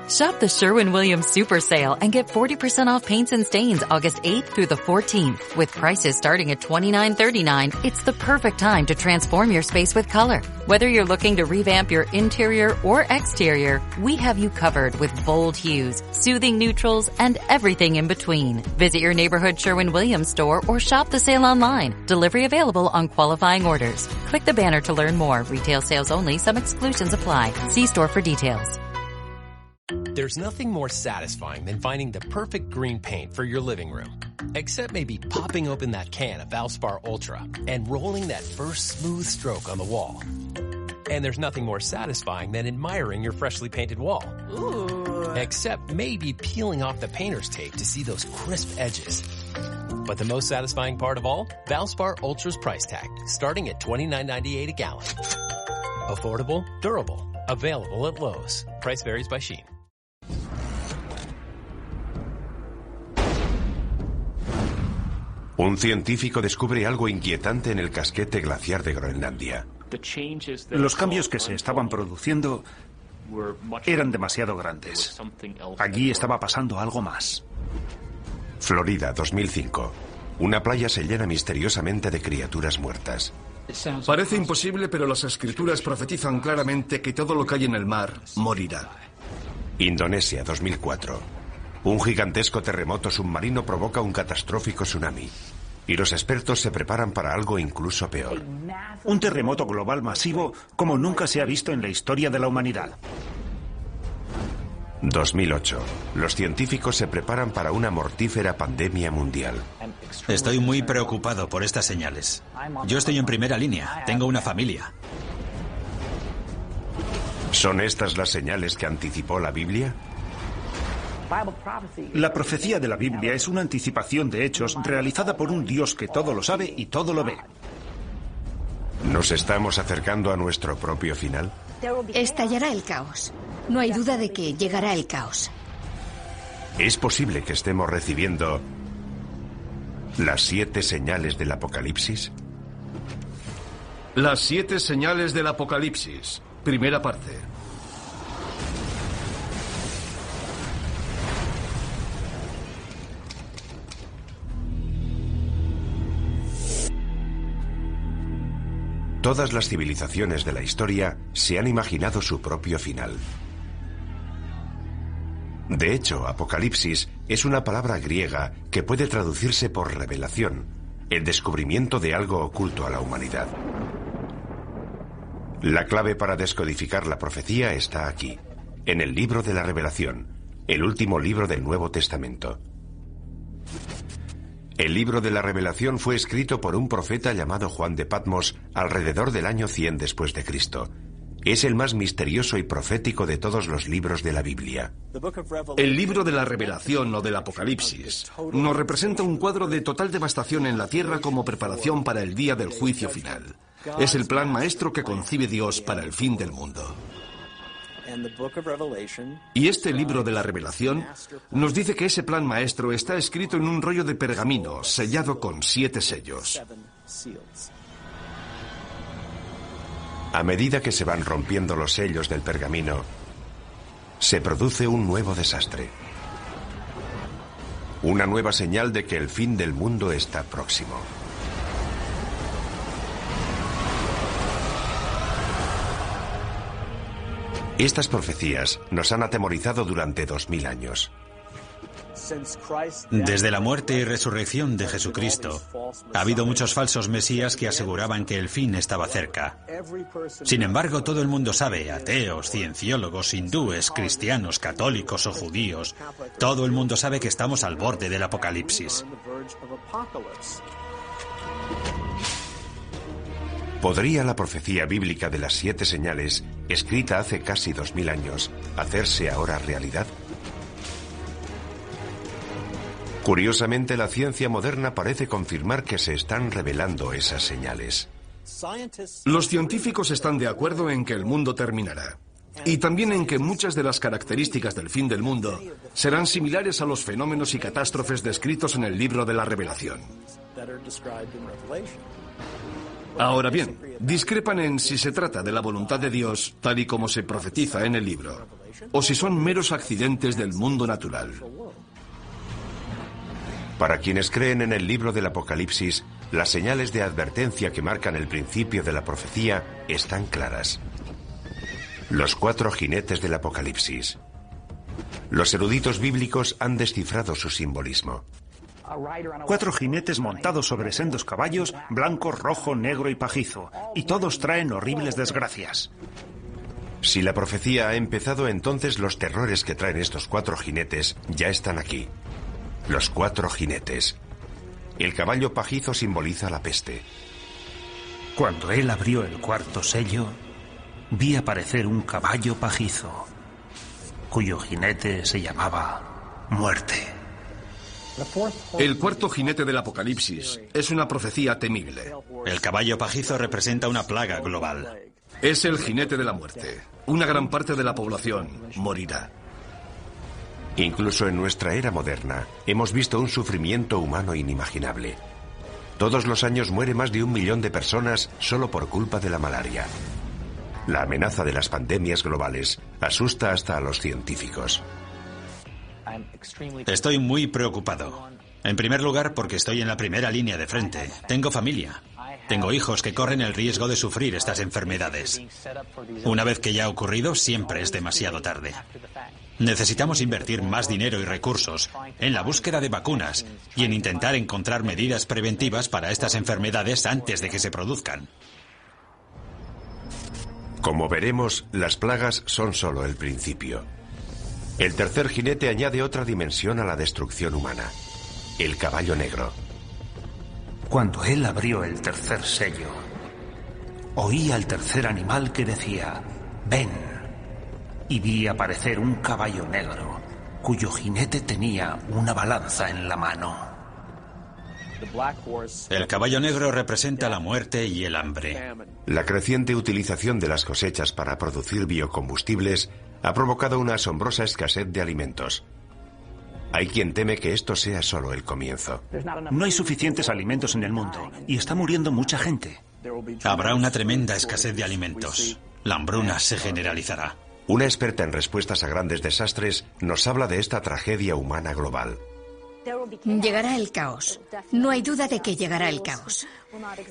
Shop the Sherwin-Williams Super Sale and get 40% off paints and stains August 8th through the 14th. With prices starting at $29.39, it's the perfect time to transform your space with color. Whether you're looking to revamp your interior or exterior, we have you covered with bold hues, soothing neutrals, and everything in between. Visit your neighborhood Sherwin-Williams store or shop the sale online. Delivery available on qualifying orders. Click the banner to learn more. Retail sales only. Some exclusions apply. See store for details. There's nothing more satisfying than finding the perfect green paint for your living room. Except maybe popping open that can of Valspar Ultra and rolling that first smooth stroke on the wall. And there's nothing more satisfying than admiring your freshly painted wall. Ooh. Except maybe peeling off the painter's tape to see those crisp edges. But the most satisfying part of all? Valspar Ultra's price tag, starting at $29.98 a gallon. Affordable, durable, available at Lowe's. Price varies by Shein. Un científico descubre algo inquietante en el casquete glaciar de Groenlandia. Los cambios que se estaban produciendo eran demasiado grandes. Allí estaba pasando algo más. Florida, 2005. Una playa se llena misteriosamente de criaturas muertas. Parece imposible, pero las escrituras profetizan claramente que todo lo que hay en el mar morirá. Indonesia, 2004. Un gigantesco terremoto submarino provoca un catastrófico tsunami. Y los expertos se preparan para algo incluso peor. Un terremoto global masivo como nunca se ha visto en la historia de la humanidad. 2008. Los científicos se preparan para una mortífera pandemia mundial. Estoy muy preocupado por estas señales. Yo estoy en primera línea. Tengo una familia. ¿Son estas las señales que anticipó la Biblia? La profecía de la Biblia es una anticipación de hechos realizada por un Dios que todo lo sabe y todo lo ve. ¿Nos estamos acercando a nuestro propio final? Estallará el caos. No hay duda de que llegará el caos. ¿Es posible que estemos recibiendo las 7 señales del Apocalipsis? Las 7 señales del Apocalipsis. Primera parte. Todas las civilizaciones de la historia se han imaginado su propio final. De hecho, Apocalipsis es una palabra griega que puede traducirse por revelación, el descubrimiento de algo oculto a la humanidad. La clave para descodificar la profecía está aquí, en el libro de la Revelación, el último libro del Nuevo Testamento. El libro de la Revelación fue escrito por un profeta llamado Juan de Patmos alrededor del año 100 después de Cristo. Es el más misterioso y profético de todos los libros de la Biblia. El libro de la Revelación o del Apocalipsis nos representa un cuadro de total devastación en la tierra como preparación para el día del juicio final. Es el plan maestro que concibe Dios para el fin del mundo. Y este libro de la Revelación nos dice que ese plan maestro está escrito en un rollo de pergamino sellado con 7 sellos. A medida que se van rompiendo los sellos del pergamino, se produce un nuevo desastre. Una nueva señal de que el fin del mundo está próximo. Estas profecías nos han atemorizado durante 2000 años. Desde la muerte y resurrección de Jesucristo, ha habido muchos falsos mesías que aseguraban que el fin estaba cerca. Sin embargo, todo el mundo sabe, ateos, cienciólogos, hindúes, cristianos, católicos o judíos, todo el mundo sabe que estamos al borde del Apocalipsis. ¿Podría la profecía bíblica de las 7 señales, escrita hace casi 2000 años, hacerse ahora realidad? Curiosamente, la ciencia moderna parece confirmar que se están revelando esas señales. Los científicos están de acuerdo en que el mundo terminará. Y también en que muchas de las características del fin del mundo serán similares a los fenómenos y catástrofes descritos en el libro de la Revelación. Ahora bien, discrepan en si se trata de la voluntad de Dios, tal y como se profetiza en el libro, o si son meros accidentes del mundo natural. Para quienes creen en el libro del Apocalipsis, las señales de advertencia que marcan el principio de la profecía están claras. Los 4 jinetes del Apocalipsis. Los eruditos bíblicos han descifrado su simbolismo. 4 jinetes montados sobre sendos caballos, blanco, rojo, negro y pajizo, y todos traen horribles desgracias. Si la profecía ha empezado, entonces los terrores que traen estos 4 jinetes ya están aquí. Los 4 jinetes. El caballo pajizo simboliza la peste. Cuando él abrió el 4º sello, vi aparecer un caballo pajizo, cuyo jinete se llamaba Muerte. El 4º jinete del Apocalipsis es una profecía temible. El caballo pajizo representa una plaga global. Es el jinete de la muerte. Una gran parte de la población morirá. Incluso en nuestra era moderna, hemos visto un sufrimiento humano inimaginable. Todos los años muere más de 1 millón de personas solo por culpa de la malaria. La amenaza de las pandemias globales asusta hasta a los científicos. Estoy muy preocupado. En primer lugar, porque estoy en la primera línea de frente. Tengo familia. Tengo hijos que corren el riesgo de sufrir estas enfermedades. Una vez que ya ha ocurrido, siempre es demasiado tarde. Necesitamos invertir más dinero y recursos en la búsqueda de vacunas y en intentar encontrar medidas preventivas para estas enfermedades antes de que se produzcan. Como veremos, las plagas son solo el principio. El 3er jinete añade otra dimensión a la destrucción humana. El caballo negro. Cuando él abrió el 3er sello, oí al 3er animal que decía, «Ven». Y vi aparecer un caballo negro, cuyo jinete tenía una balanza en la mano. El caballo negro representa la muerte y el hambre. La creciente utilización de las cosechas para producir biocombustibles ha provocado una asombrosa escasez de alimentos. Hay quien teme que esto sea solo el comienzo. No hay suficientes alimentos en el mundo y está muriendo mucha gente. Habrá una tremenda escasez de alimentos. La hambruna se generalizará. Una experta en respuestas a grandes desastres nos habla de esta tragedia humana global. Llegará el caos. No hay duda de que llegará el caos.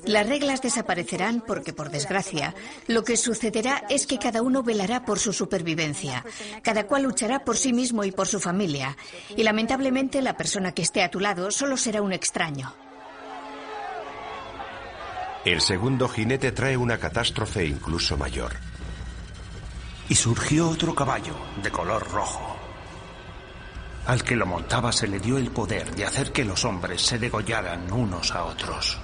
Las reglas desaparecerán porque, por desgracia, lo que sucederá es que cada uno velará por su supervivencia. Cada cual luchará por sí mismo y por su familia. Y lamentablemente la persona que esté a tu lado solo será un extraño. El 2º jinete trae una catástrofe incluso mayor. Y surgió otro caballo, de color rojo. Al que lo montaba se le dio el poder de hacer que los hombres se degollaran unos a otros.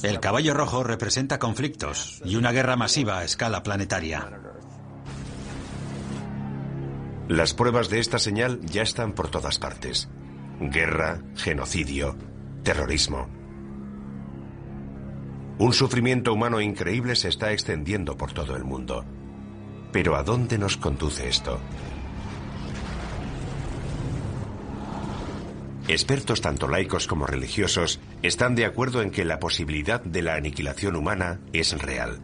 El caballo rojo representa conflictos y una guerra masiva a escala planetaria. Las pruebas de esta señal ya están por todas partes. Guerra, genocidio, terrorismo. Un sufrimiento humano increíble se está extendiendo por todo el mundo. Pero ¿a dónde nos conduce esto? Expertos tanto laicos como religiosos están de acuerdo en que la posibilidad de la aniquilación humana es real.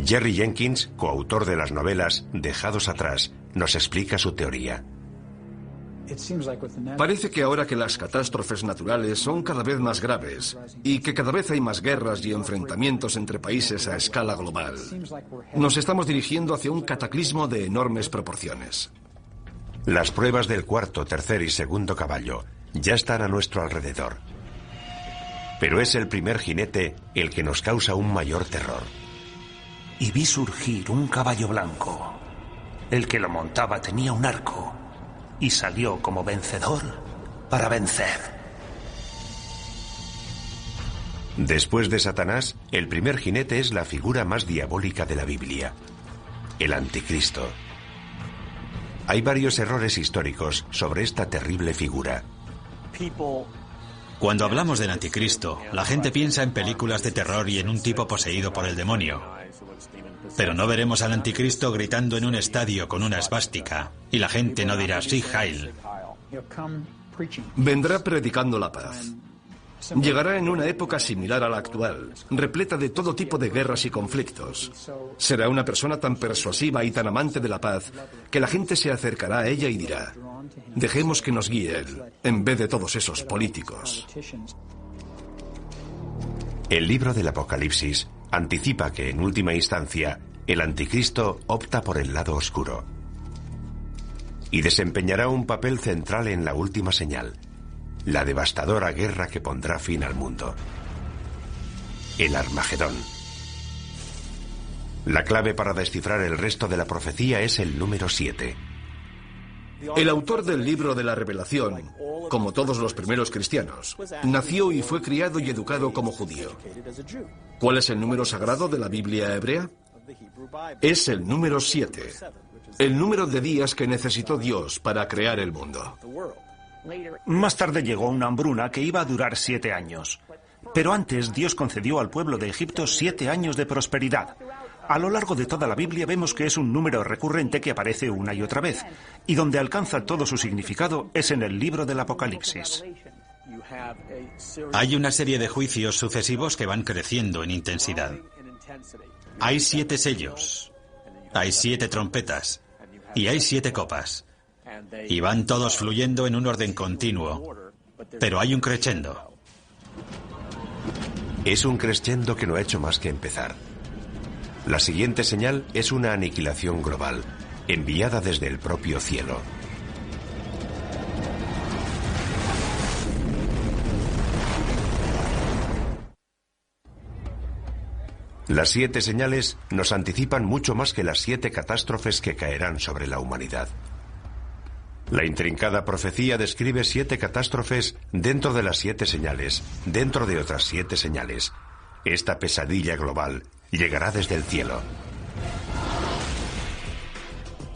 Jerry Jenkins, coautor de las novelas Dejados atrás, nos explica su teoría. Parece que ahora que las catástrofes naturales son cada vez más graves y que cada vez hay más guerras y enfrentamientos entre países a escala global, nos estamos dirigiendo hacia un cataclismo de enormes proporciones. Las pruebas del 4., 3er y 2º caballo ya están a nuestro alrededor. Pero es el 1er jinete el que nos causa un mayor terror. Y vi surgir un caballo blanco. El que lo montaba tenía un arco y salió como vencedor para vencer. Después de Satanás, el 1er jinete es la figura más diabólica de la Biblia, el Anticristo. Hay varios errores históricos sobre esta terrible figura. Cuando hablamos del Anticristo, la gente piensa en películas de terror y en un tipo poseído por el demonio. Pero no veremos al Anticristo gritando en un estadio con una esvástica, y la gente no dirá, sí, Heil. Vendrá predicando la paz. Llegará en una época similar a la actual, repleta de todo tipo de guerras y conflictos. Será una persona tan persuasiva y tan amante de la paz que la gente se acercará a ella y dirá: dejemos que nos guíe él, en vez de todos esos políticos. El libro del Apocalipsis anticipa que, en última instancia, el anticristo opta por el lado oscuro y desempeñará un papel central en la última señal, la devastadora guerra que pondrá fin al mundo, el Armagedón. La clave para descifrar el resto de la profecía es el número 7. El autor del libro de la Revelación, como todos los primeros cristianos, nació y fue criado y educado como judío. ¿Cuál es el número sagrado de la Biblia hebrea? Es el número 7, el número de días que necesitó Dios para crear el mundo. Más tarde llegó una hambruna que iba a durar 7 años. Pero antes Dios concedió al pueblo de Egipto 7 años de prosperidad. A lo largo de toda la Biblia vemos que es un número recurrente que aparece una y otra vez, y donde alcanza todo su significado es en el libro del Apocalipsis. Hay una serie de juicios sucesivos que van creciendo en intensidad. Hay 7 sellos, hay 7 trompetas y hay 7 copas. Y van todos fluyendo en un orden continuo, pero hay un crescendo. Es un crescendo que no ha hecho más que empezar. La siguiente señal es una aniquilación global, enviada desde el propio cielo. Las 7 señales nos anticipan mucho más que las 7 catástrofes que caerán sobre la humanidad. La intrincada profecía describe 7 catástrofes dentro de las 7 señales, dentro de otras 7 señales. Esta pesadilla global llegará desde el cielo.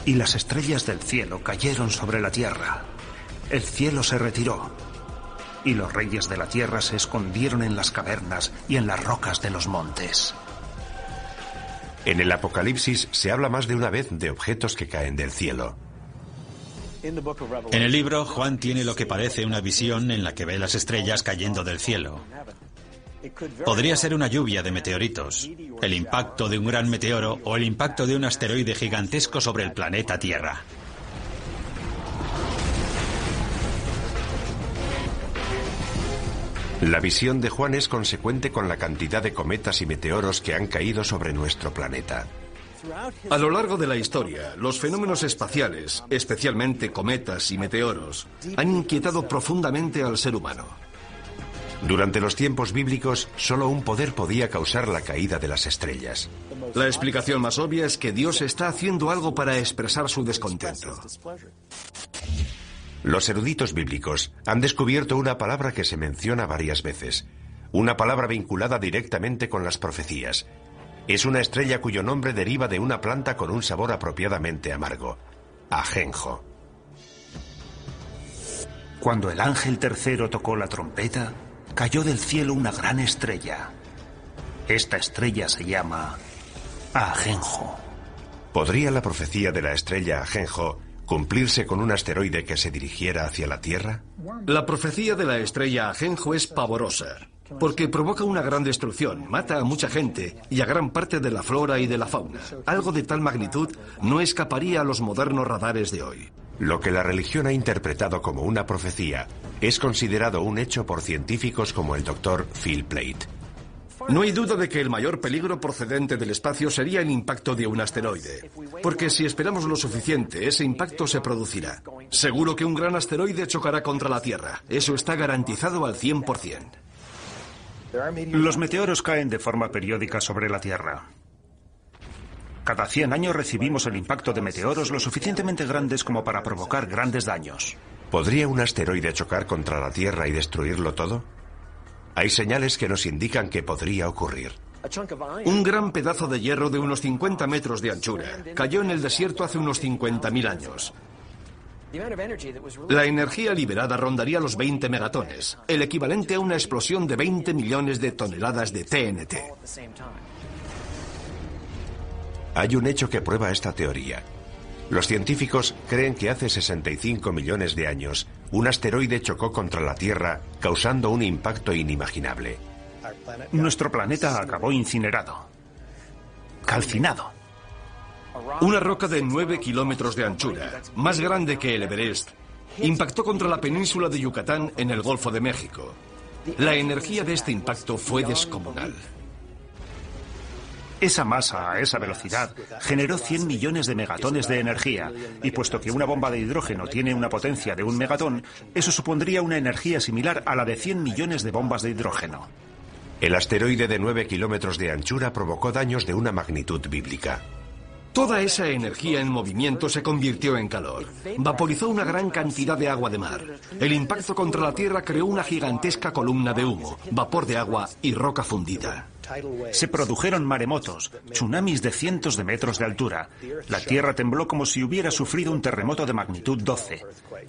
Y las estrellas del cielo cayeron sobre la tierra. El cielo se retiró. Y los reyes de la tierra se escondieron en las cavernas y en las rocas de los montes. En el Apocalipsis se habla más de una vez de objetos que caen del cielo. En el libro, Juan tiene lo que parece una visión en la que ve las estrellas cayendo del cielo. Podría ser una lluvia de meteoritos, el impacto de un gran meteoro o el impacto de un asteroide gigantesco sobre el planeta Tierra. La visión de Juan es consecuente con la cantidad de cometas y meteoros que han caído sobre nuestro planeta. A lo largo de la historia, los fenómenos espaciales, especialmente cometas y meteoros, han inquietado profundamente al ser humano. Durante los tiempos bíblicos, solo un poder podía causar la caída de las estrellas. La explicación más obvia es que Dios está haciendo algo para expresar su descontento. Los eruditos bíblicos han descubierto una palabra que se menciona varias veces, una palabra vinculada directamente con las profecías. Es una estrella cuyo nombre deriva de una planta con un sabor apropiadamente amargo, ajenjo. Cuando el ángel tercero tocó la trompeta, cayó del cielo una gran estrella. Esta estrella se llama ajenjo. ¿Podría la profecía de la estrella ajenjo cumplirse con un asteroide que se dirigiera hacia la Tierra? La profecía de la estrella ajenjo es pavorosa, porque provoca una gran destrucción, mata a mucha gente y a gran parte de la flora y de la fauna. Algo de tal magnitud no escaparía a los modernos radares de hoy. Lo que la religión ha interpretado como una profecía es considerado un hecho por científicos como el Dr. Phil Plait. No hay duda de que el mayor peligro procedente del espacio sería el impacto de un asteroide, porque si esperamos lo suficiente, ese impacto se producirá. Seguro que un gran asteroide chocará contra la Tierra. Eso está garantizado al 100%. Los meteoros caen de forma periódica sobre la Tierra. Cada 100 años recibimos el impacto de meteoros lo suficientemente grandes como para provocar grandes daños. ¿Podría un asteroide chocar contra la Tierra y destruirlo todo? Hay señales que nos indican que podría ocurrir. Un gran pedazo de hierro de unos 50 metros de anchura cayó en el desierto hace unos 50.000 años. La energía liberada rondaría los 20 megatones, el equivalente a una explosión de 20 millones de toneladas de TNT. Hay un hecho que prueba esta teoría. Los científicos creen que hace 65 millones de años un asteroide chocó contra la Tierra, causando un impacto inimaginable. Nuestro planeta acabó incinerado, calcinado. Una roca de 9 kilómetros de anchura, más grande que el Everest, impactó contra la península de Yucatán en el Golfo de México. La energía de este impacto fue descomunal. Esa masa a esa velocidad generó 100 millones de megatones de energía, y puesto que una bomba de hidrógeno tiene una potencia de 1 megatón, eso supondría una energía similar a la de 100 millones de bombas de hidrógeno. El asteroide de 9 kilómetros de anchura provocó daños de una magnitud bíblica. Toda esa energía en movimiento se convirtió en calor. Vaporizó una gran cantidad de agua de mar. El impacto contra la Tierra creó una gigantesca columna de humo, vapor de agua y roca fundida. Se produjeron maremotos, tsunamis de cientos de metros de altura. La Tierra tembló como si hubiera sufrido un terremoto de magnitud 12.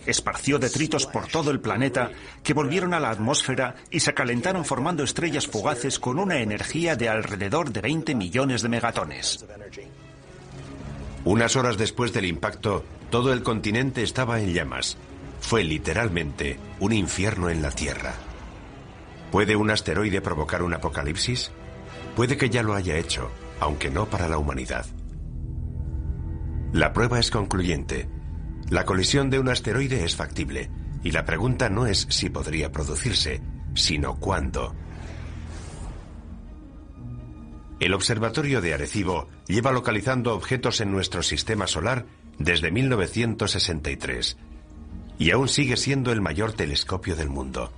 Esparció detritos por todo el planeta que volvieron a la atmósfera y se calentaron formando estrellas fugaces con una energía de alrededor de 20 millones de megatones. Unas horas después del impacto, todo el continente estaba en llamas. Fue literalmente un infierno en la Tierra. ¿Puede un asteroide provocar un apocalipsis? Puede que ya lo haya hecho, aunque no para la humanidad. La prueba es concluyente. La colisión de un asteroide es factible, y la pregunta no es si podría producirse, sino cuándo. El Observatorio de Arecibo lleva localizando objetos en nuestro sistema solar desde 1963, y aún sigue siendo el mayor telescopio del mundo.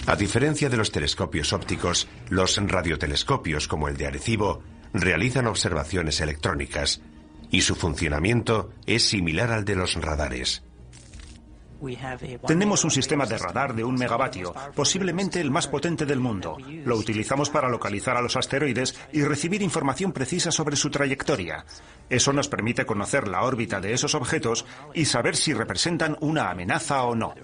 A diferencia de los telescopios ópticos, los radiotelescopios como el de Arecibo realizan observaciones electrónicas, y su funcionamiento es similar al de los radares. Tenemos un sistema de radar de 1 megavatio, posiblemente el más potente del mundo. Lo utilizamos para localizar a los asteroides y recibir información precisa sobre su trayectoria. Eso nos permite conocer la órbita de esos objetos y saber si representan una amenaza o no.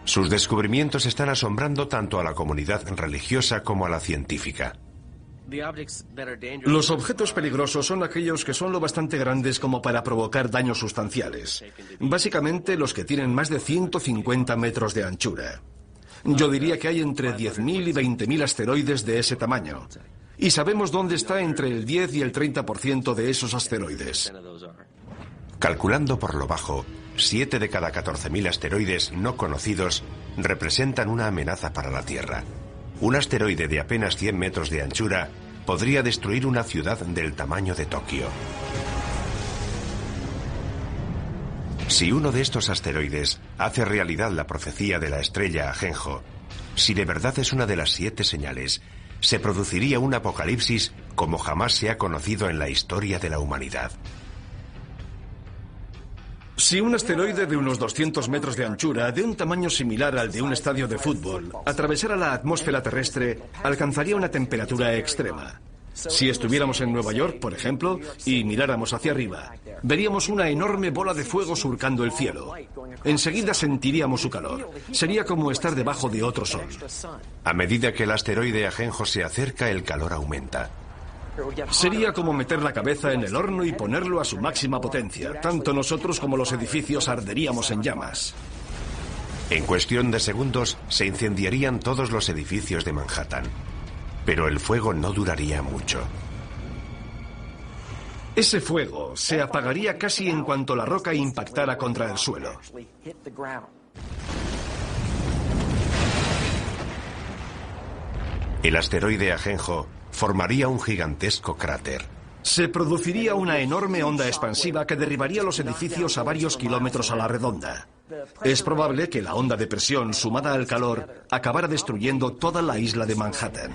Sus descubrimientos están asombrando tanto a la comunidad religiosa como a la científica. Los objetos peligrosos son aquellos que son lo bastante grandes como para provocar daños sustanciales. Básicamente los que tienen más de 150 metros de anchura. Yo diría que hay entre 10.000 y 20.000 asteroides de ese tamaño. Y sabemos dónde está entre el 10 y el 30% de esos asteroides. Calculando por lo bajo, 7 de cada 14.000 asteroides no conocidos representan una amenaza para la Tierra. Un asteroide de apenas 100 metros de anchura podría destruir una ciudad del tamaño de Tokio. Si uno de estos asteroides hace realidad la profecía de la estrella Ajenjo, si de verdad es una de las 7 señales, se produciría un apocalipsis como jamás se ha conocido en la historia de la humanidad. Si un asteroide de unos 200 metros de anchura, de un tamaño similar al de un estadio de fútbol, atravesara la atmósfera terrestre, alcanzaría una temperatura extrema. Si estuviéramos en Nueva York, por ejemplo, y miráramos hacia arriba, veríamos una enorme bola de fuego surcando el cielo. Enseguida sentiríamos su calor. Sería como estar debajo de otro sol. A medida que el asteroide Ajenjo se acerca, el calor aumenta. Sería como meter la cabeza en el horno y ponerlo a su máxima potencia. Tanto nosotros como los edificios arderíamos en llamas. En cuestión de segundos se incendiarían todos los edificios de Manhattan. Pero el fuego no duraría mucho. Ese fuego se apagaría casi en cuanto la roca impactara contra el suelo. El asteroide Ajenjo formaría un gigantesco cráter. Se produciría una enorme onda expansiva que derribaría los edificios a varios kilómetros a la redonda. Es probable que la onda de presión sumada al calor acabara destruyendo toda la isla de Manhattan.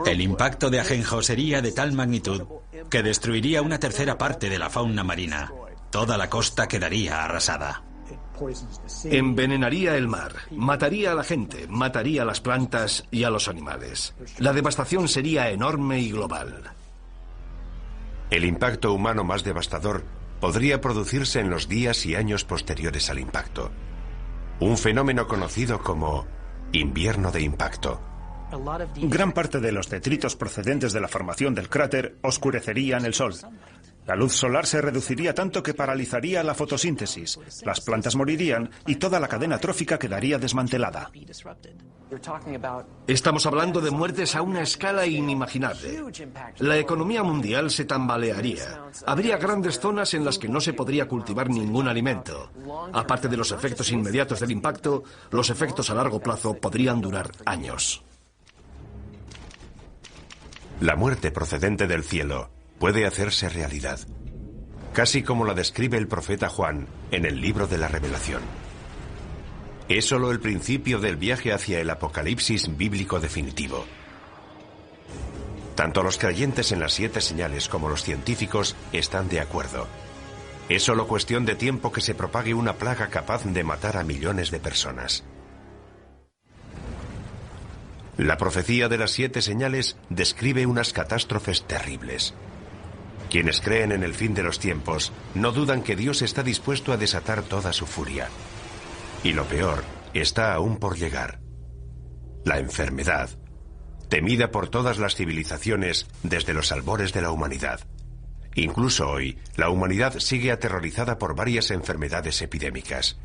El impacto de Ajenjo sería de tal magnitud que destruiría una tercera parte de la fauna marina. Toda la costa quedaría arrasada. Envenenaría el mar, mataría a la gente, mataría a las plantas y a los animales. La devastación sería enorme y global. El impacto humano más devastador podría producirse en los días y años posteriores al impacto. Un fenómeno conocido como invierno de impacto. Gran parte de los detritos procedentes de la formación del cráter oscurecerían el Sol. La luz solar se reduciría tanto que paralizaría la fotosíntesis, las plantas morirían y toda la cadena trófica quedaría desmantelada. Estamos hablando de muertes a una escala inimaginable. La economía mundial se tambalearía. Habría grandes zonas en las que no se podría cultivar ningún alimento. Aparte de los efectos inmediatos del impacto, los efectos a largo plazo podrían durar años. La muerte procedente del cielo puede hacerse realidad, casi como la describe el profeta Juan en el libro de la Revelación. Es solo el principio del viaje hacia el apocalipsis bíblico definitivo. Tanto los creyentes en las 7 señales como los científicos están de acuerdo. Es solo cuestión de tiempo que se propague una plaga capaz de matar a millones de personas. La profecía de las 7 señales describe unas catástrofes terribles. Quienes creen en el fin de los tiempos no dudan que Dios está dispuesto a desatar toda su furia. Y lo peor está aún por llegar. La enfermedad, temida por todas las civilizaciones desde los albores de la humanidad. Incluso hoy, la humanidad sigue aterrorizada por varias enfermedades epidémicas.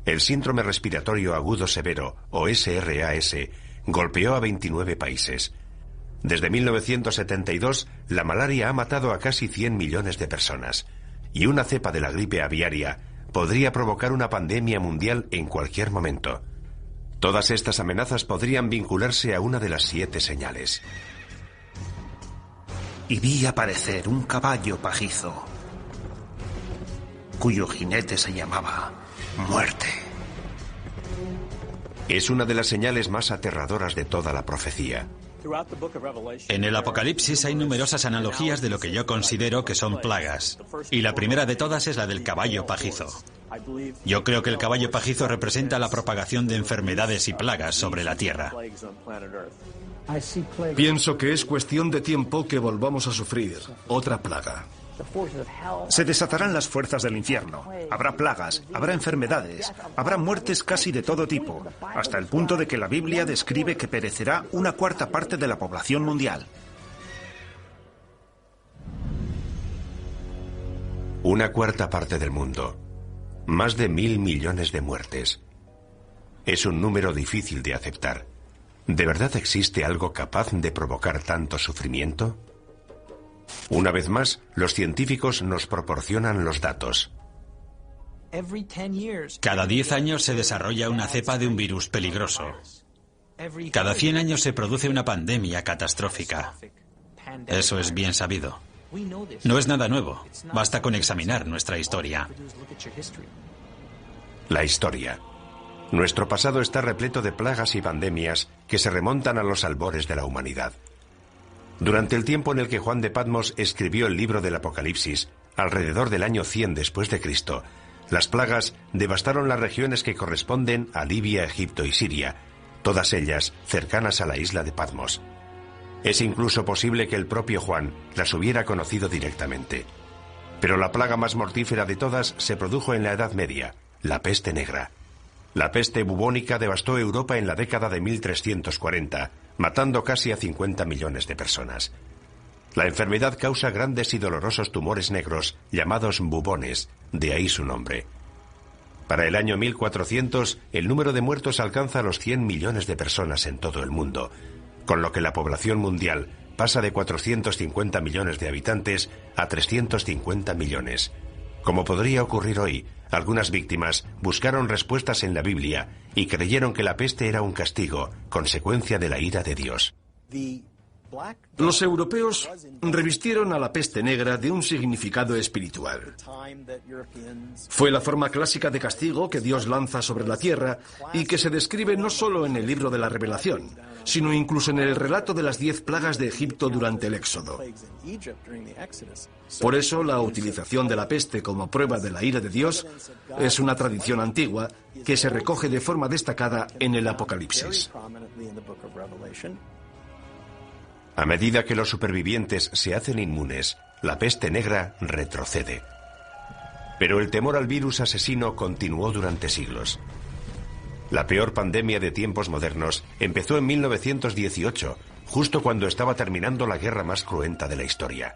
El síndrome respiratorio agudo severo, o SRAS, golpeó a 29 países. Desde 1972, la malaria ha matado a casi 100 millones de personas, y una cepa de la gripe aviaria podría provocar una pandemia mundial en cualquier momento. Todas estas amenazas podrían vincularse a una de las 7 señales. Y vi aparecer un caballo pajizo, cuyo jinete se llamaba Muerte. Es una de las señales más aterradoras de toda la profecía. En el Apocalipsis hay numerosas analogías de lo que yo considero que son plagas, y la primera de todas es la del caballo pajizo. Yo creo que el caballo pajizo representa la propagación de enfermedades y plagas sobre la Tierra. Pienso que es cuestión de tiempo que volvamos a sufrir otra plaga. Se desatarán las fuerzas del infierno. Habrá plagas, habrá enfermedades, habrá muertes casi de todo tipo, hasta el punto de que la Biblia describe que perecerá 1/4 parte de la población mundial. 1/4 parte del mundo. Más de 1.000 millones de muertes. Es un número difícil de aceptar. ¿De verdad existe algo capaz de provocar tanto sufrimiento? Una vez más, los científicos nos proporcionan los datos. Cada 10 años se desarrolla una cepa de un virus peligroso. Cada 100 años se produce una pandemia catastrófica. Eso es bien sabido. No es nada nuevo. Basta con examinar nuestra historia. La historia. Nuestro pasado está repleto de plagas y pandemias que se remontan a los albores de la humanidad. Durante el tiempo en el que Juan de Patmos escribió el libro del Apocalipsis, alrededor del año 100 después de Cristo, las plagas devastaron las regiones que corresponden a Libia, Egipto y Siria, todas ellas cercanas a la isla de Patmos. Es incluso posible que el propio Juan las hubiera conocido directamente. Pero la plaga más mortífera de todas se produjo en la Edad Media, la peste negra. La peste bubónica devastó Europa en la década de 1340, matando casi a 50 millones de personas. La enfermedad causa grandes y dolorosos tumores negros llamados bubones, de ahí su nombre. Para el año 1400, el número de muertos alcanza los 100 millones de personas en todo el mundo, con lo que la población mundial pasa de 450 millones de habitantes a 350 millones. Como podría ocurrir hoy, algunas víctimas buscaron respuestas en la Biblia y creyeron que la peste era un castigo, consecuencia de la ira de Dios. Los europeos revistieron a la peste negra de un significado espiritual. Fue la forma clásica de castigo que Dios lanza sobre la tierra y que se describe no solo en el libro de la Revelación, sino incluso en el relato de las 10 plagas de Egipto durante el Éxodo. Por eso, la utilización de la peste como prueba de la ira de Dios es una tradición antigua que se recoge de forma destacada en el Apocalipsis. A medida que los supervivientes se hacen inmunes, la peste negra retrocede. Pero el temor al virus asesino continuó durante siglos. La peor pandemia de tiempos modernos empezó en 1918, justo cuando estaba terminando la guerra más cruenta de la historia.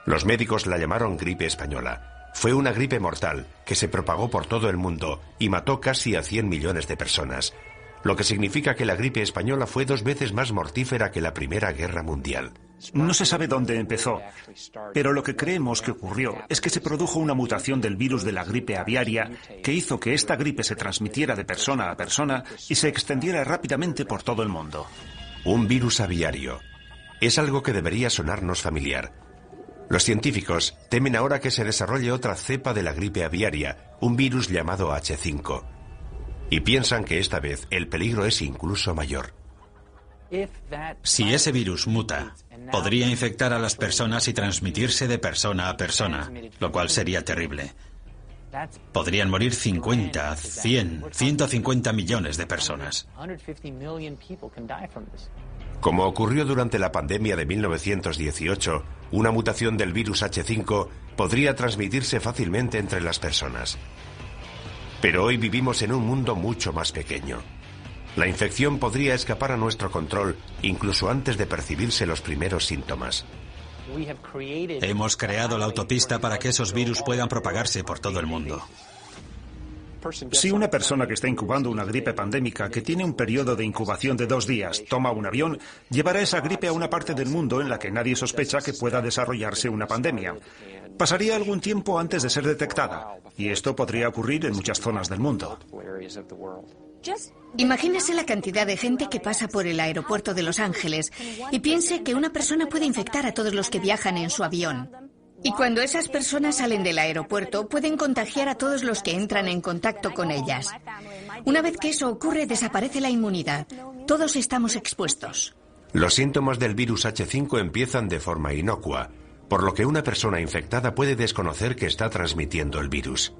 Los médicos la llamaron gripe española. Fue una gripe mortal que se propagó por todo el mundo y mató casi a 100 millones de personas, lo que significa que la gripe española fue 2 veces más mortífera que la Primera Guerra Mundial. No se sabe dónde empezó, pero lo que creemos que ocurrió es que se produjo una mutación del virus de la gripe aviaria que hizo que esta gripe se transmitiera de persona a persona y se extendiera rápidamente por todo el mundo. Un virus aviario. Es algo que debería sonarnos familiar. Los científicos temen ahora que se desarrolle otra cepa de la gripe aviaria, un virus llamado H5. Y piensan que esta vez el peligro es incluso mayor. Si ese virus muta, podría infectar a las personas y transmitirse de persona a persona, lo cual sería terrible. Podrían morir 50, 100, 150 millones de personas. Como ocurrió durante la pandemia de 1918, una mutación del virus H5 podría transmitirse fácilmente entre las personas. Pero hoy vivimos en un mundo mucho más pequeño. La infección podría escapar a nuestro control incluso antes de percibirse los primeros síntomas. Hemos creado la autopista para que esos virus puedan propagarse por todo el mundo. Si una persona que está incubando una gripe pandémica que tiene un periodo de incubación de 2 días toma un avión, llevará esa gripe a una parte del mundo en la que nadie sospecha que pueda desarrollarse una pandemia. Pasaría algún tiempo antes de ser detectada, y esto podría ocurrir en muchas zonas del mundo. Imagínese la cantidad de gente que pasa por el aeropuerto de Los Ángeles y piense que una persona puede infectar a todos los que viajan en su avión. Y cuando esas personas salen del aeropuerto, pueden contagiar a todos los que entran en contacto con ellas. Una vez que eso ocurre, desaparece la inmunidad. Todos estamos expuestos. Los síntomas del virus H5 empiezan de forma inocua, por lo que una persona infectada puede desconocer que está transmitiendo el virus.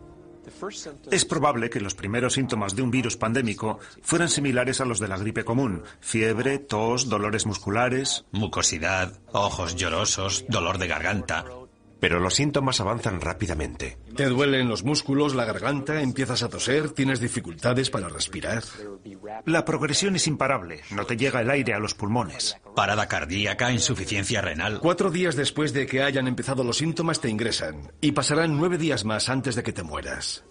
Es probable que los primeros síntomas de un virus pandémico fueran similares a los de la gripe común: fiebre, tos, dolores musculares, Mucosidad, ojos llorosos, dolor de garganta. Pero los síntomas avanzan rápidamente. Te duelen los músculos, la garganta, empiezas a toser, tienes dificultades para respirar. La progresión es imparable, no te llega el aire a los pulmones. Parada cardíaca, insuficiencia renal. 4 días después de que hayan empezado los síntomas te ingresan y pasarán 9 días más antes de que te mueras.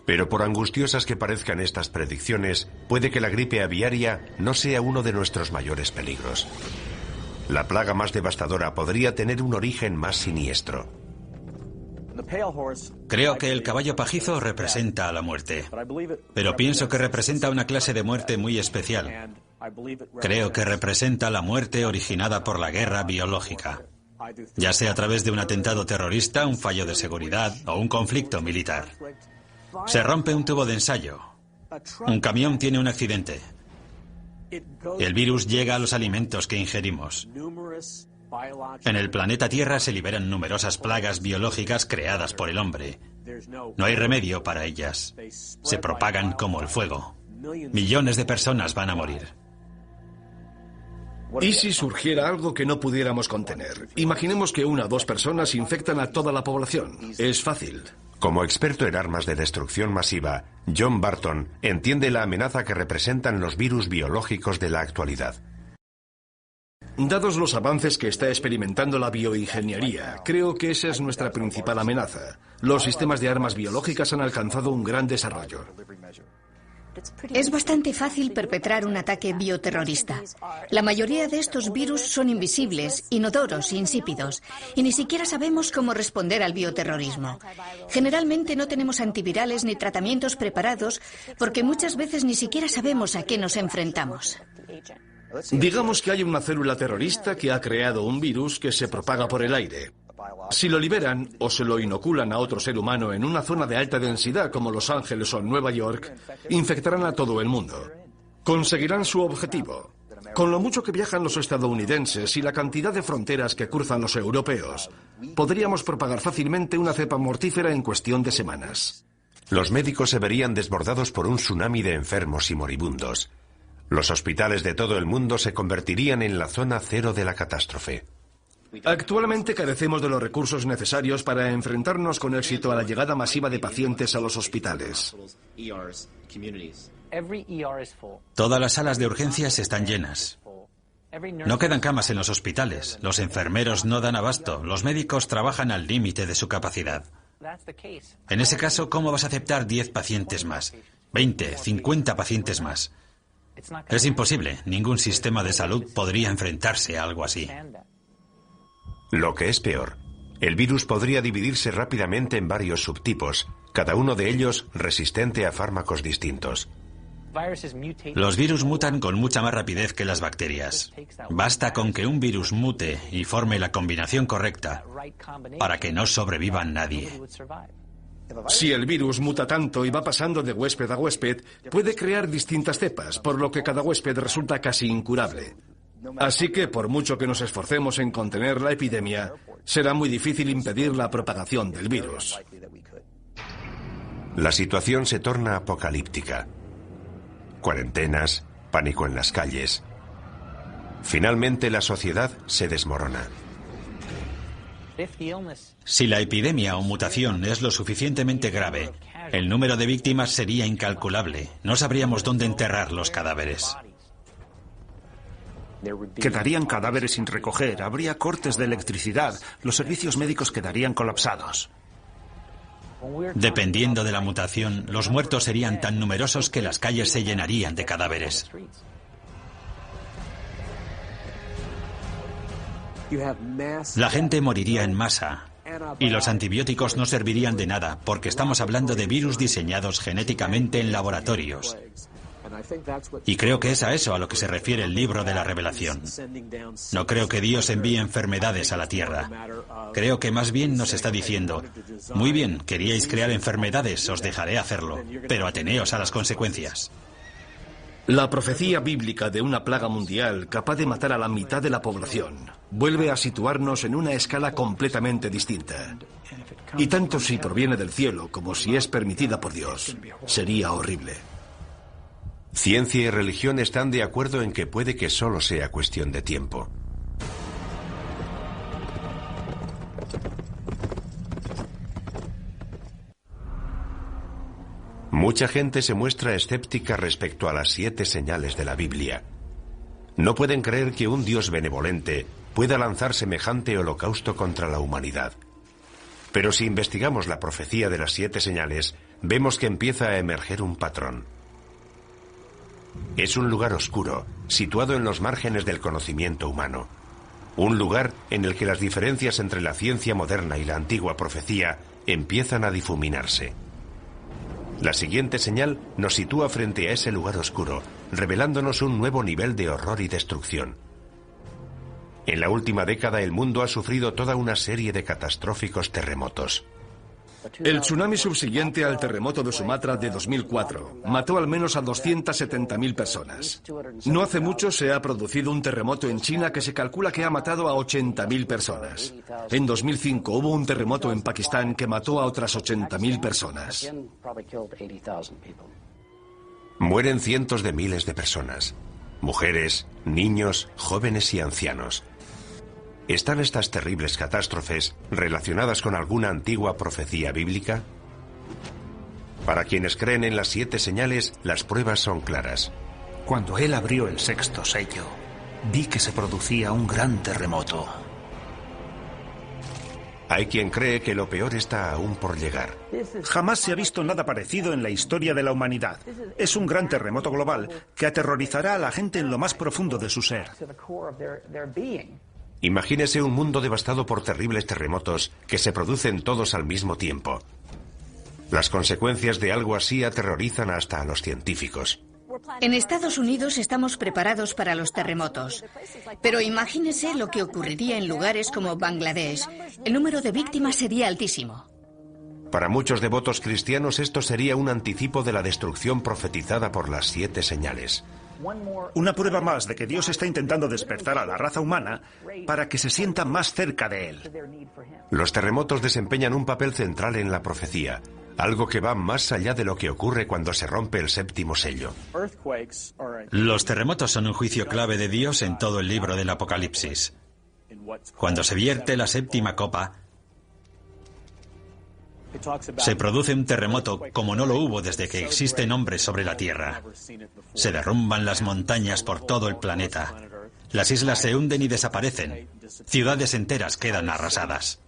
Pero por angustiosas que parezcan estas predicciones, puede que la gripe aviaria no sea uno de nuestros mayores peligros. La plaga más devastadora podría tener un origen más siniestro. Creo que el caballo pajizo representa a la muerte, pero pienso que representa una clase de muerte muy especial. Creo que representa la muerte originada por la guerra biológica, ya sea a través de un atentado terrorista, un fallo de seguridad o un conflicto militar. Se rompe un tubo de ensayo. Un camión tiene un accidente. El virus llega a los alimentos que ingerimos. En el planeta Tierra se liberan numerosas plagas biológicas creadas por el hombre. No hay remedio para ellas. Se propagan como el fuego. Millones de personas van a morir. ¿Y si surgiera algo que no pudiéramos contener? Imaginemos que 1 o 2 personas infectan a toda la población. Es fácil. Como experto en armas de destrucción masiva, John Barton entiende la amenaza que representan los virus biológicos de la actualidad. Dados los avances que está experimentando la bioingeniería, creo que esa es nuestra principal amenaza. Los sistemas de armas biológicas han alcanzado un gran desarrollo. Es bastante fácil perpetrar un ataque bioterrorista. La mayoría de estos virus son invisibles, inodoros, insípidos, y ni siquiera sabemos cómo responder al bioterrorismo. Generalmente no tenemos antivirales ni tratamientos preparados porque muchas veces ni siquiera sabemos a qué nos enfrentamos. Digamos que hay una célula terrorista que ha creado un virus que se propaga por el aire. Si lo liberan o se lo inoculan a otro ser humano en una zona de alta densidad como Los Ángeles o Nueva York, infectarán a todo el mundo. Conseguirán su objetivo. Con lo mucho que viajan los estadounidenses y la cantidad de fronteras que cruzan los europeos, podríamos propagar fácilmente una cepa mortífera en cuestión de semanas. Los médicos se verían desbordados por un tsunami de enfermos y moribundos. Los hospitales de todo el mundo se convertirían en la zona cero de la catástrofe. Actualmente carecemos de los recursos necesarios para enfrentarnos con éxito a la llegada masiva de pacientes a los hospitales. Todas las salas de urgencias están llenas. No quedan camas en los hospitales. Los enfermeros no dan abasto. Los médicos trabajan al límite de su capacidad. En ese caso, ¿cómo vas a aceptar 10 pacientes más? 20, 50 pacientes más. Es imposible. Ningún sistema de salud podría enfrentarse a algo así. Lo que es peor, el virus podría dividirse rápidamente en varios subtipos, cada uno de ellos resistente a fármacos distintos. Los virus mutan con mucha más rapidez que las bacterias. Basta con que un virus mute y forme la combinación correcta para que no sobreviva nadie. Si el virus muta tanto y va pasando de huésped a huésped, puede crear distintas cepas, por lo que cada huésped resulta casi incurable. Así que, por mucho que nos esforcemos en contener la epidemia, será muy difícil impedir la propagación del virus. La situación se torna apocalíptica. Cuarentenas, pánico en las calles. Finalmente la sociedad se desmorona. Si la epidemia o mutación es lo suficientemente grave, el número de víctimas sería incalculable. No sabríamos dónde enterrar los cadáveres. Quedarían cadáveres sin recoger, habría cortes de electricidad, los servicios médicos quedarían colapsados. Dependiendo de la mutación, los muertos serían tan numerosos que las calles se llenarían de cadáveres. La gente moriría en masa y los antibióticos no servirían de nada porque estamos hablando de virus diseñados genéticamente en laboratorios. Y creo que es a eso a lo que se refiere el libro de la Revelación. No creo que Dios envíe enfermedades a la tierra. Creo que más bien nos está diciendo: muy bien, queríais crear enfermedades, os dejaré hacerlo, pero ateneos a las consecuencias. La profecía bíblica de una plaga mundial capaz de matar a la mitad de la población vuelve a situarnos en una escala completamente distinta. Y tanto si proviene del cielo como si es permitida por Dios, sería horrible. Ciencia y religión están de acuerdo en que puede que solo sea cuestión de tiempo. Mucha gente se muestra escéptica respecto a las 7 señales de la Biblia. No pueden creer que un Dios benevolente pueda lanzar semejante holocausto contra la humanidad. Pero si investigamos la profecía de las 7 señales, vemos que empieza a emerger un patrón. Es un lugar oscuro, situado en los márgenes del conocimiento humano. Un lugar en el que las diferencias entre la ciencia moderna y la antigua profecía empiezan a difuminarse. La siguiente señal nos sitúa frente a ese lugar oscuro, revelándonos un nuevo nivel de horror y destrucción. En la última década el mundo ha sufrido toda una serie de catastróficos terremotos. El tsunami subsiguiente al terremoto de Sumatra de 2004 mató al menos a 270.000 personas. No hace mucho se ha producido un terremoto en China que se calcula que ha matado a 80.000 personas. En 2005 hubo un terremoto en Pakistán que mató a otras 80.000 personas. Mueren cientos de miles de personas. Mujeres, niños, jóvenes y ancianos. ¿Están estas terribles catástrofes relacionadas con alguna antigua profecía bíblica? Para quienes creen en las 7 señales, las pruebas son claras. Cuando él abrió el 6º sello, vi que se producía un gran terremoto. Hay quien cree que lo peor está aún por llegar. Jamás se ha visto nada parecido en la historia de la humanidad. Es un gran terremoto global que aterrorizará a la gente en lo más profundo de su ser. Imagínese un mundo devastado por terribles terremotos que se producen todos al mismo tiempo. Las consecuencias de algo así aterrorizan hasta a los científicos. En Estados Unidos estamos preparados para los terremotos. Pero imagínese lo que ocurriría en lugares como Bangladesh. El número de víctimas sería altísimo. Para muchos devotos cristianos esto sería un anticipo de la destrucción profetizada por las 7 señales. Una prueba más de que Dios está intentando despertar a la raza humana para que se sienta más cerca de Él. Los terremotos desempeñan un papel central en la profecía, algo que va más allá de lo que ocurre cuando se rompe el 7º sello. Los terremotos son un juicio clave de Dios en todo el libro del Apocalipsis. Cuando se vierte la 7ª copa, Se produce un terremoto como no lo hubo desde que existen hombres sobre la Tierra. Se derrumban las montañas por todo el planeta. Las islas se hunden y desaparecen. Ciudades enteras quedan arrasadas.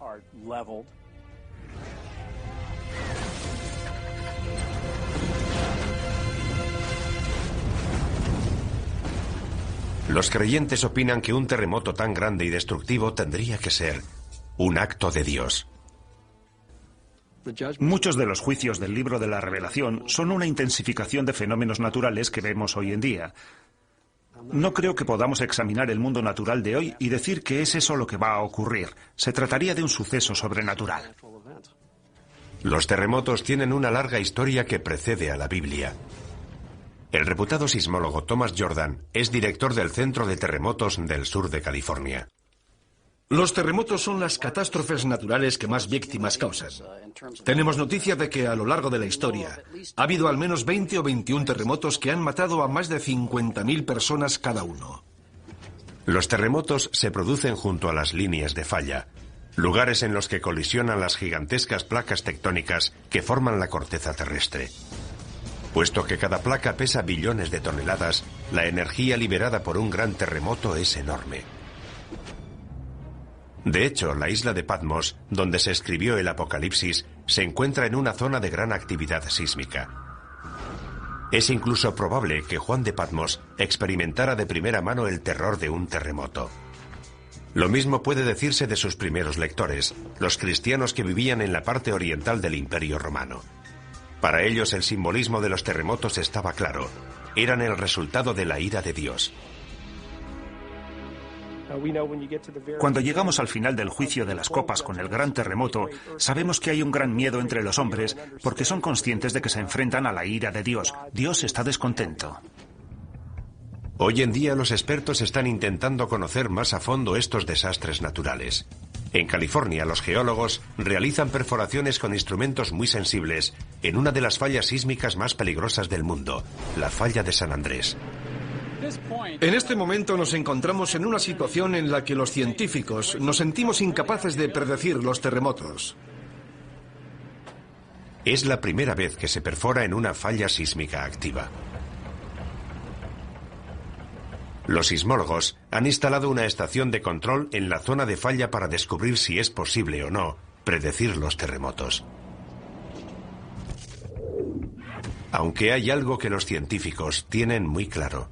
Los creyentes opinan que un terremoto tan grande y destructivo tendría que ser un acto de Dios. Muchos de los juicios del libro de la Revelación son una intensificación de fenómenos naturales que vemos hoy en día. No creo que podamos examinar el mundo natural de hoy y decir que es eso lo que va a ocurrir. Se trataría de un suceso sobrenatural. Los terremotos tienen una larga historia que precede a la Biblia. El reputado sismólogo Thomas Jordan es director del Centro de Terremotos del sur de California. Los terremotos son las catástrofes naturales que más víctimas causan. Tenemos noticia de que a lo largo de la historia ha habido al menos 20 o 21 terremotos que han matado a más de 50.000 personas cada uno. Los terremotos se producen junto a las líneas de falla, lugares en los que colisionan las gigantescas placas tectónicas que forman la corteza terrestre. Puesto que cada placa pesa billones de toneladas, la energía liberada por un gran terremoto es enorme. De hecho, la isla de Patmos, donde se escribió el Apocalipsis, se encuentra en una zona de gran actividad sísmica. Es incluso probable que Juan de Patmos experimentara de primera mano el terror de un terremoto. Lo mismo puede decirse de sus primeros lectores, los cristianos que vivían en la parte oriental del Imperio Romano. Para ellos el simbolismo de los terremotos estaba claro. Eran el resultado de la ira de Dios. Cuando llegamos al final del juicio de las copas con el gran terremoto, sabemos que hay un gran miedo entre los hombres porque son conscientes de que se enfrentan a la ira de Dios. Dios está descontento. Hoy en día los expertos están intentando conocer más a fondo estos desastres naturales. En California, los geólogos realizan perforaciones con instrumentos muy sensibles en una de las fallas sísmicas más peligrosas del mundo, la falla de San Andrés. En este momento nos encontramos en una situación en la que los científicos nos sentimos incapaces de predecir los terremotos. Es la primera vez que se perfora en una falla sísmica activa. Los sismólogos han instalado una estación de control en la zona de falla para descubrir si es posible o no predecir los terremotos. Aunque hay algo que los científicos tienen muy claro.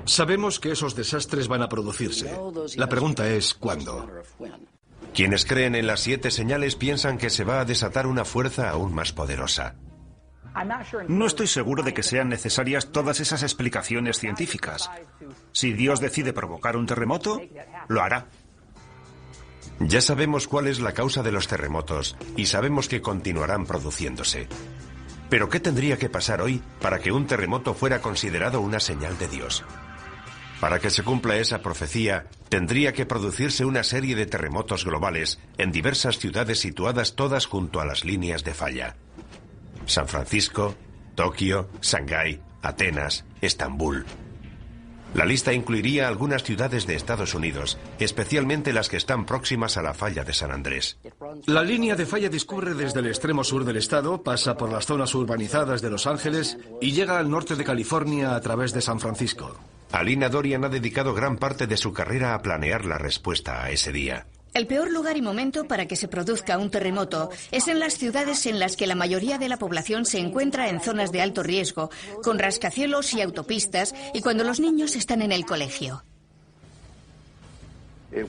Sabemos que esos desastres van a producirse. La pregunta es ¿cuándo? Quienes creen en las 7 señales piensan que se va a desatar una fuerza aún más poderosa. No estoy seguro de que sean necesarias todas esas explicaciones científicas. Si Dios decide provocar un terremoto, lo hará. Ya sabemos cuál es la causa de los terremotos y sabemos que continuarán produciéndose. Pero ¿qué tendría que pasar hoy para que un terremoto fuera considerado una señal de Dios? Para que se cumpla esa profecía, tendría que producirse una serie de terremotos globales en diversas ciudades situadas todas junto a las líneas de falla. San Francisco, Tokio, Shanghái, Atenas, Estambul. La lista incluiría algunas ciudades de Estados Unidos, especialmente las que están próximas a la falla de San Andrés. La línea de falla discurre desde el extremo sur del estado, pasa por las zonas urbanizadas de Los Ángeles y llega al norte de California a través de San Francisco. Alina Dorian ha dedicado gran parte de su carrera a planear la respuesta a ese día. El peor lugar y momento para que se produzca un terremoto es en las ciudades en las que la mayoría de la población se encuentra en zonas de alto riesgo, con rascacielos y autopistas, y cuando los niños están en el colegio.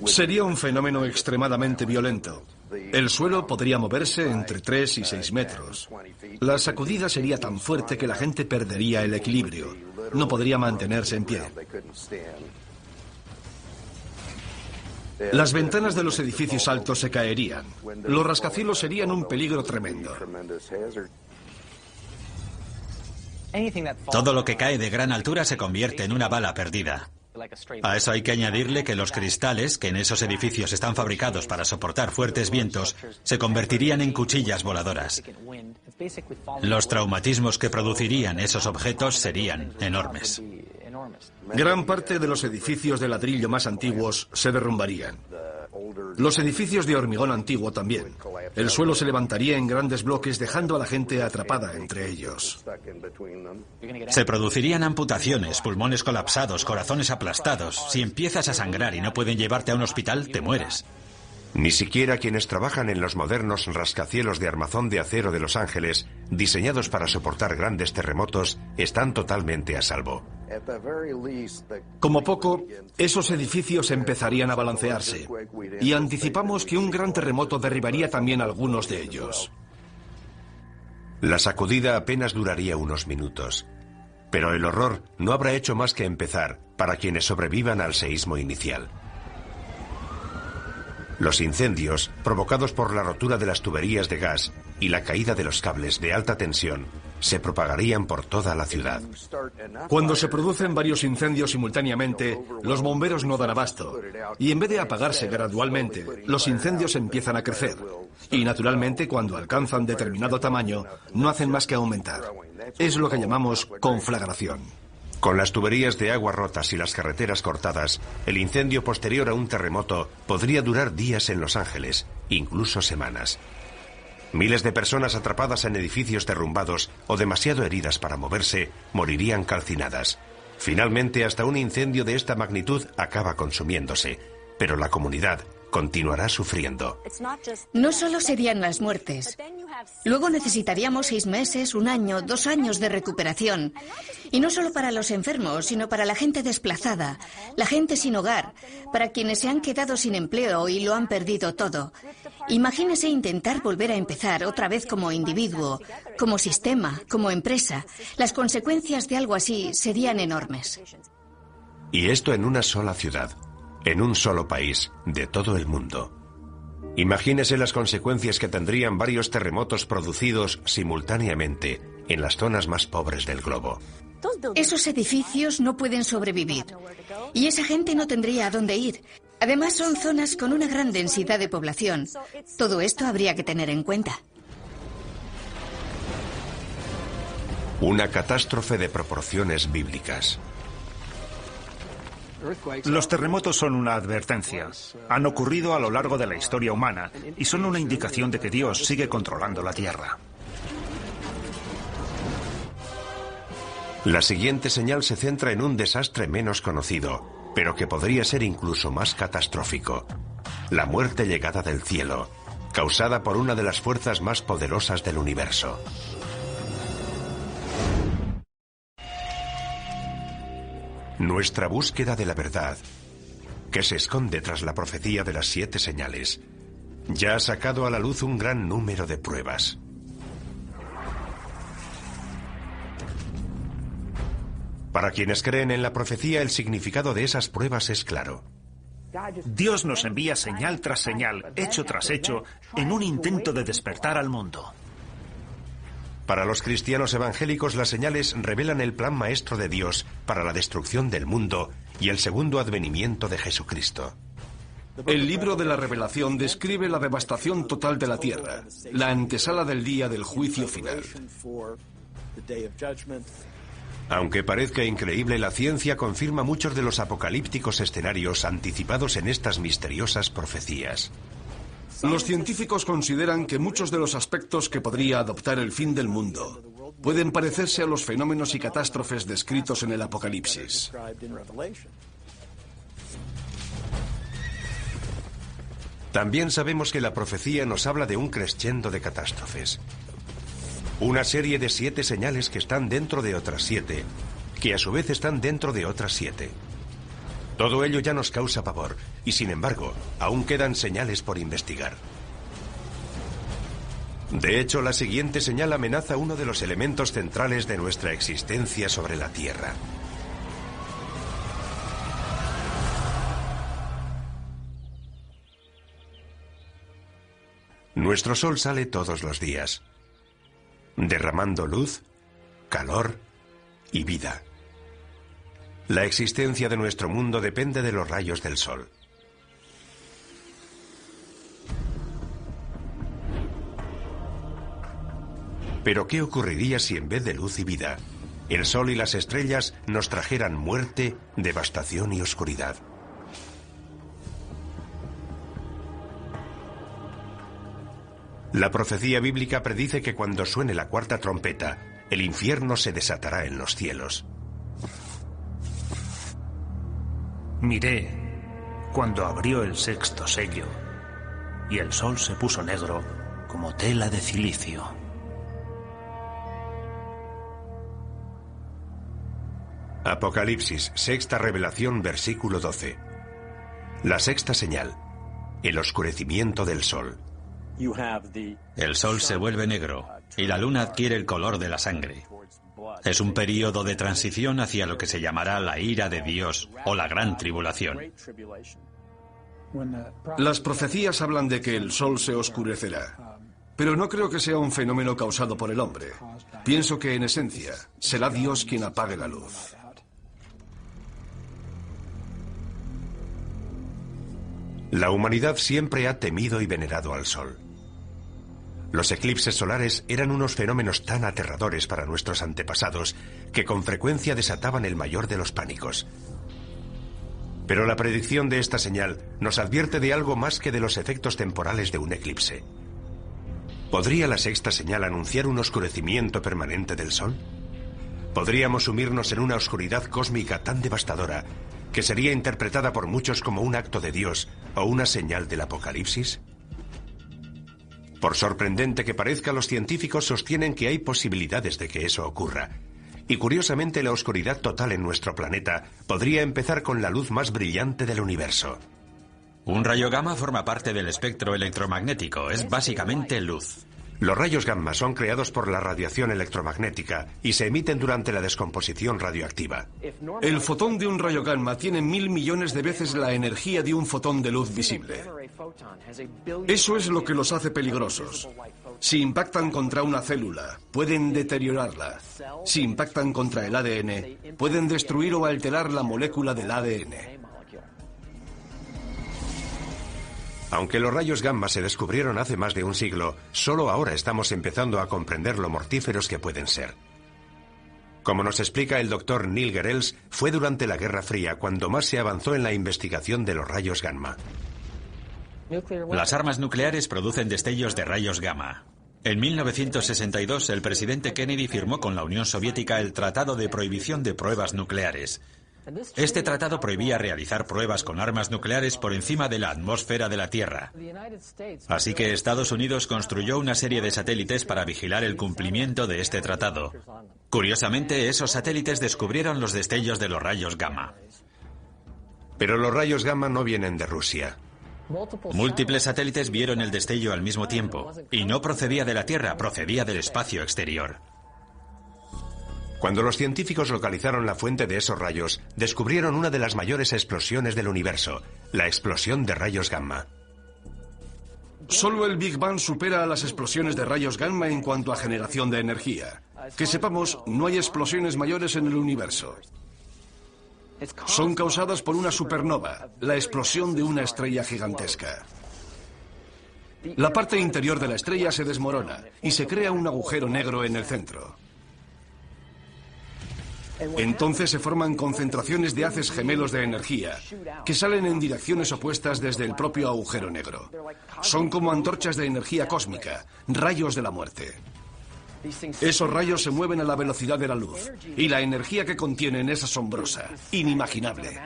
Sería un fenómeno extremadamente violento. El suelo podría moverse entre 3 y 6 metros. La sacudida sería tan fuerte que la gente perdería el equilibrio. No podría mantenerse en pie. Las ventanas de los edificios altos se caerían. Los rascacielos serían un peligro tremendo. Todo lo que cae de gran altura se convierte en una bala perdida. A eso hay que añadirle que los cristales, que en esos edificios están fabricados para soportar fuertes vientos, se convertirían en cuchillas voladoras. Los traumatismos que producirían esos objetos serían enormes. Gran parte de los edificios de ladrillo más antiguos se derrumbarían. Los edificios de hormigón antiguo también. El suelo se levantaría en grandes bloques dejando a la gente atrapada entre ellos. Se producirían amputaciones, pulmones colapsados, corazones aplastados. Si empiezas a sangrar y no pueden llevarte a un hospital, te mueres. Ni siquiera quienes trabajan en los modernos rascacielos de armazón de acero de Los Ángeles, diseñados para soportar grandes terremotos, están totalmente a salvo. Como poco, esos edificios empezarían a balancearse, y anticipamos que un gran terremoto derribaría también algunos de ellos. La sacudida apenas duraría unos minutos, pero el horror no habrá hecho más que empezar para quienes sobrevivan al seísmo inicial. Los incendios, provocados por la rotura de las tuberías de gas y la caída de los cables de alta tensión, se propagarían por toda la ciudad. Cuando se producen varios incendios simultáneamente, los bomberos no dan abasto, y en vez de apagarse gradualmente, los incendios empiezan a crecer, y naturalmente cuando alcanzan determinado tamaño, no hacen más que aumentar. Es lo que llamamos conflagración. Con las tuberías de agua rotas y las carreteras cortadas, el incendio posterior a un terremoto podría durar días en Los Ángeles, incluso semanas. Miles de personas atrapadas en edificios derrumbados o demasiado heridas para moverse morirían calcinadas. Finalmente, hasta un incendio de esta magnitud acaba consumiéndose, pero la comunidad continuará sufriendo. No solo serían las muertes. Luego necesitaríamos 6 meses, 1 año, 2 años de recuperación. Y no solo para los enfermos, sino para la gente desplazada, la gente sin hogar, para quienes se han quedado sin empleo y lo han perdido todo. Imagínese intentar volver a empezar otra vez como individuo, como sistema, como empresa. Las consecuencias de algo así serían enormes. Y esto en una sola ciudad, en un solo país, de todo el mundo. Imagínese las consecuencias que tendrían varios terremotos producidos simultáneamente en las zonas más pobres del globo. Esos edificios no pueden sobrevivir y esa gente no tendría a dónde ir. Además, son zonas con una gran densidad de población. Todo esto habría que tener en cuenta. Una catástrofe de proporciones bíblicas. Los terremotos son una advertencia. Han ocurrido a lo largo de la historia humana y son una indicación de que Dios sigue controlando la tierra. La siguiente señal se centra en un desastre menos conocido, pero que podría ser incluso más catastrófico. La muerte llegada del cielo, causada por una de las fuerzas más poderosas del universo. Nuestra búsqueda de la verdad, que se esconde tras la profecía de las 7 señales, ya ha sacado a la luz un gran número de pruebas. Para quienes creen en la profecía, el significado de esas pruebas es claro. Dios nos envía señal tras señal, hecho tras hecho, en un intento de despertar al mundo. Para los cristianos evangélicos, las señales revelan el plan maestro de Dios para la destrucción del mundo y el segundo advenimiento de Jesucristo. El libro de la Revelación describe la devastación total de la tierra, la antesala del día del juicio final. Aunque parezca increíble, la ciencia confirma muchos de los apocalípticos escenarios anticipados en estas misteriosas profecías. Los científicos consideran que muchos de los aspectos que podría adoptar el fin del mundo pueden parecerse a los fenómenos y catástrofes descritos en el Apocalipsis. También sabemos que la profecía nos habla de un crescendo de catástrofes. Una serie de 7 señales que están dentro de otras 7, que a su vez están dentro de otras 7. Todo ello ya nos causa pavor, y sin embargo, aún quedan señales por investigar. De hecho, la siguiente señal amenaza uno de los elementos centrales de nuestra existencia sobre la Tierra. Nuestro sol sale todos los días, derramando luz, calor y vida. La existencia de nuestro mundo depende de los rayos del sol. Pero ¿qué ocurriría si en vez de luz y vida, el sol y las estrellas nos trajeran muerte, devastación y oscuridad? La profecía bíblica predice que cuando suene la cuarta trompeta, el infierno se desatará en los cielos. Miré cuando abrió el sexto sello y el sol se puso negro como tela de cilicio. Apocalipsis, sexta revelación, versículo 12. La sexta señal, el oscurecimiento del sol. El sol se vuelve negro y la luna adquiere el color de la sangre. Es un período de transición hacia lo que se llamará la ira de Dios o la gran tribulación. Las profecías hablan de que el sol se oscurecerá, pero no creo que sea un fenómeno causado por el hombre. Pienso que en esencia será Dios quien apague la luz. La humanidad siempre ha temido y venerado al sol. Los eclipses solares eran unos fenómenos tan aterradores para nuestros antepasados que con frecuencia desataban el mayor de los pánicos. Pero la predicción de esta señal nos advierte de algo más que de los efectos temporales de un eclipse. ¿Podría la sexta señal anunciar un oscurecimiento permanente del sol? ¿Podríamos sumirnos en una oscuridad cósmica tan devastadora que sería interpretada por muchos como un acto de Dios o una señal del Apocalipsis? Por sorprendente que parezca, los científicos sostienen que hay posibilidades de que eso ocurra. Y curiosamente, la oscuridad total en nuestro planeta podría empezar con la luz más brillante del universo. Un rayo gamma forma parte del espectro electromagnético, es básicamente luz. Los rayos gamma son creados por la radiación electromagnética y se emiten durante la descomposición radioactiva. El fotón de un rayo gamma tiene 1000 millones de veces la energía de un fotón de luz visible. Eso es lo que los hace peligrosos. Si impactan contra una célula, pueden deteriorarla. Si impactan contra el ADN, pueden destruir o alterar la molécula del ADN. Aunque los rayos gamma se descubrieron hace más de un siglo, solo ahora estamos empezando a comprender lo mortíferos que pueden ser. Como nos explica el doctor Neil Gehrels, fue durante la Guerra Fría cuando más se avanzó en la investigación de los rayos gamma. Las armas nucleares producen destellos de rayos gamma. En 1962, el presidente Kennedy firmó con la Unión Soviética el Tratado de Prohibición de Pruebas Nucleares. Este tratado prohibía realizar pruebas con armas nucleares por encima de la atmósfera de la Tierra. Así que Estados Unidos construyó una serie de satélites para vigilar el cumplimiento de este tratado. Curiosamente, esos satélites descubrieron los destellos de los rayos gamma. Pero los rayos gamma no vienen de Rusia. Múltiples satélites vieron el destello al mismo tiempo, y no procedía de la Tierra, procedía del espacio exterior. Cuando los científicos localizaron la fuente de esos rayos, descubrieron una de las mayores explosiones del universo, la explosión de rayos gamma. Solo el Big Bang supera a las explosiones de rayos gamma en cuanto a generación de energía. Que sepamos, no hay explosiones mayores en el universo. Son causadas por una supernova, la explosión de una estrella gigantesca. La parte interior de la estrella se desmorona y se crea un agujero negro en el centro. Entonces se forman concentraciones de haces gemelos de energía que salen en direcciones opuestas desde el propio agujero negro. Son como antorchas de energía cósmica, rayos de la muerte. Esos rayos se mueven a la velocidad de la luz y la energía que contienen es asombrosa, inimaginable.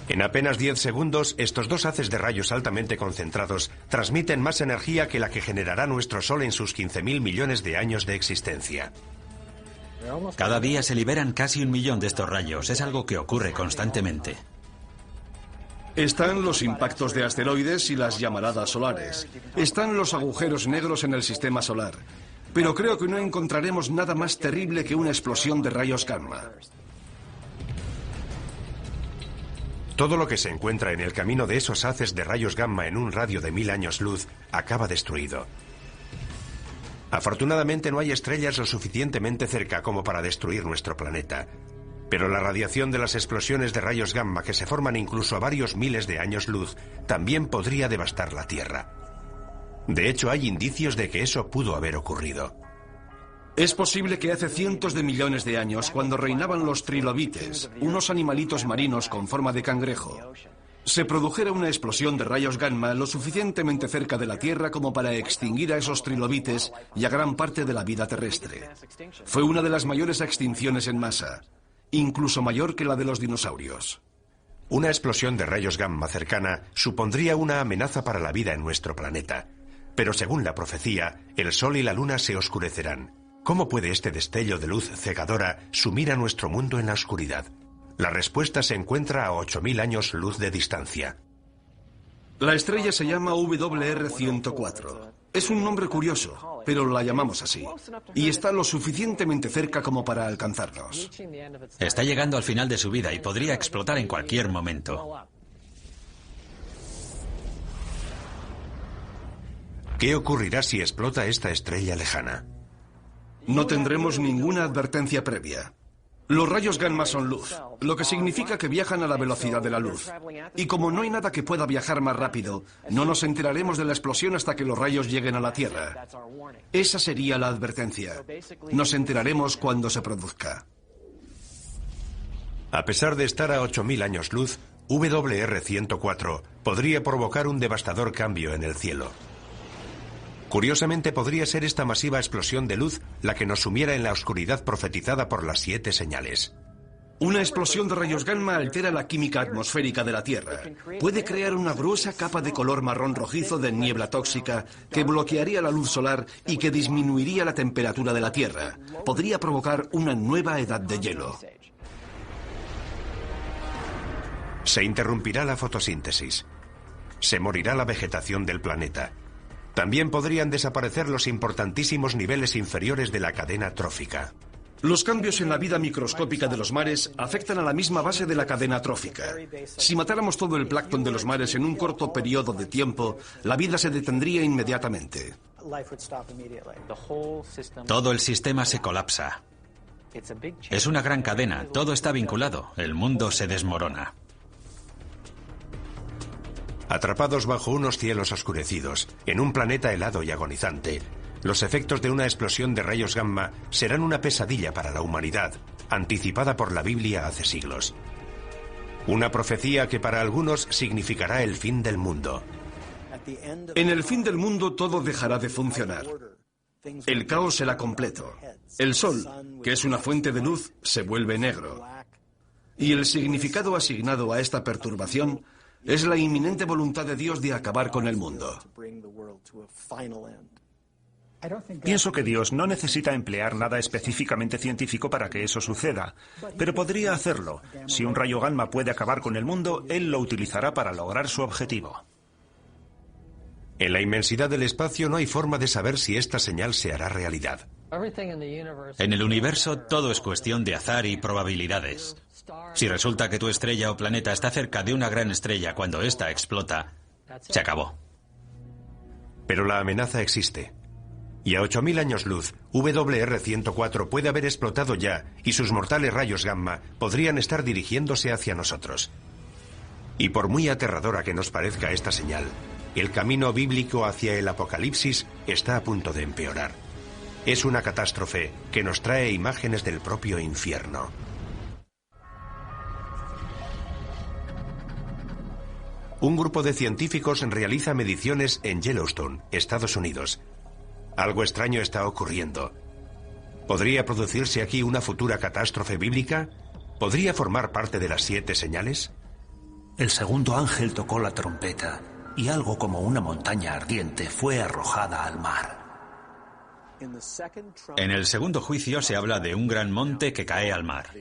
En apenas 10 segundos, estos dos haces de rayos altamente concentrados transmiten más energía que la que generará nuestro Sol en sus 15.000 millones de años de existencia. Cada día se liberan casi 1 millón de estos rayos. Es algo que ocurre constantemente. Están los impactos de asteroides y las llamaradas solares. Están los agujeros negros en el sistema solar. Pero creo que no encontraremos nada más terrible que una explosión de rayos gamma. Todo lo que se encuentra en el camino de esos haces de rayos gamma en un radio de 1000 años luz acaba destruido. Afortunadamente no hay estrellas lo suficientemente cerca como para destruir nuestro planeta. Pero la radiación de las explosiones de rayos gamma que se forman incluso a varios miles de años luz también podría devastar la Tierra. De hecho, hay indicios de que eso pudo haber ocurrido. Es posible que hace cientos de millones de años, cuando reinaban los trilobites, unos animalitos marinos con forma de cangrejo, se produjera una explosión de rayos gamma lo suficientemente cerca de la Tierra como para extinguir a esos trilobites y a gran parte de la vida terrestre. Fue una de las mayores extinciones en masa, incluso mayor que la de los dinosaurios. Una explosión de rayos gamma cercana supondría una amenaza para la vida en nuestro planeta. Pero según la profecía, el Sol y la Luna se oscurecerán. ¿Cómo puede este destello de luz cegadora sumir a nuestro mundo en la oscuridad? La respuesta se encuentra a 8000 años luz de distancia. La estrella se llama WR104. Es un nombre curioso, pero la llamamos así. Y está lo suficientemente cerca como para alcanzarnos. Está llegando al final de su vida y podría explotar en cualquier momento. ¿Qué ocurrirá si explota esta estrella lejana? No tendremos ninguna advertencia previa. Los rayos gamma son luz, lo que significa que viajan a la velocidad de la luz. Y como no hay nada que pueda viajar más rápido, no nos enteraremos de la explosión hasta que los rayos lleguen a la Tierra. Esa sería la advertencia. Nos enteraremos cuando se produzca. A pesar de estar a 8000 años luz, WR104 podría provocar un devastador cambio en el cielo. Curiosamente, podría ser esta masiva explosión de luz la que nos sumiera en la oscuridad profetizada por las 7 señales. Una explosión de rayos gamma altera la química atmosférica de la Tierra. Puede crear una gruesa capa de color marrón rojizo de niebla tóxica que bloquearía la luz solar y que disminuiría la temperatura de la Tierra. Podría provocar una nueva edad de hielo. Se interrumpirá la fotosíntesis. Se morirá la vegetación del planeta. También podrían desaparecer los importantísimos niveles inferiores de la cadena trófica. Los cambios en la vida microscópica de los mares afectan a la misma base de la cadena trófica. Si matáramos todo el plancton de los mares en un corto periodo de tiempo, la vida se detendría inmediatamente. Todo el sistema se colapsa. Es una gran cadena, todo está vinculado, el mundo se desmorona. Atrapados bajo unos cielos oscurecidos, en un planeta helado y agonizante, los efectos de una explosión de rayos gamma serán una pesadilla para la humanidad, anticipada por la Biblia hace siglos. Una profecía que para algunos significará el fin del mundo. En el fin del mundo todo dejará de funcionar. El caos será completo. El sol, que es una fuente de luz, se vuelve negro. Y el significado asignado a esta perturbación es la inminente voluntad de Dios de acabar con el mundo. Pienso que Dios no necesita emplear nada específicamente científico para que eso suceda, pero podría hacerlo. Si un rayo gamma puede acabar con el mundo, Él lo utilizará para lograr su objetivo. En la inmensidad del espacio no hay forma de saber si esta señal se hará realidad. En el universo todo es cuestión de azar y probabilidades. Si resulta que tu estrella o planeta está cerca de una gran estrella cuando ésta explota, se acabó. Pero la amenaza existe. Y a 8000 años luz, WR104 puede haber explotado ya y sus mortales rayos gamma podrían estar dirigiéndose hacia nosotros. Y por muy aterradora que nos parezca esta señal, el camino bíblico hacia el apocalipsis está a punto de empeorar. Es una catástrofe que nos trae imágenes del propio infierno. Un grupo de científicos realiza mediciones en Yellowstone, Estados Unidos. Algo extraño está ocurriendo. ¿Podría producirse aquí una futura catástrofe bíblica? ¿Podría formar parte de las 7 señales? El segundo ángel tocó la trompeta y algo como una montaña ardiente fue arrojada al mar. En el segundo juicio se habla de un gran monte que cae al mar.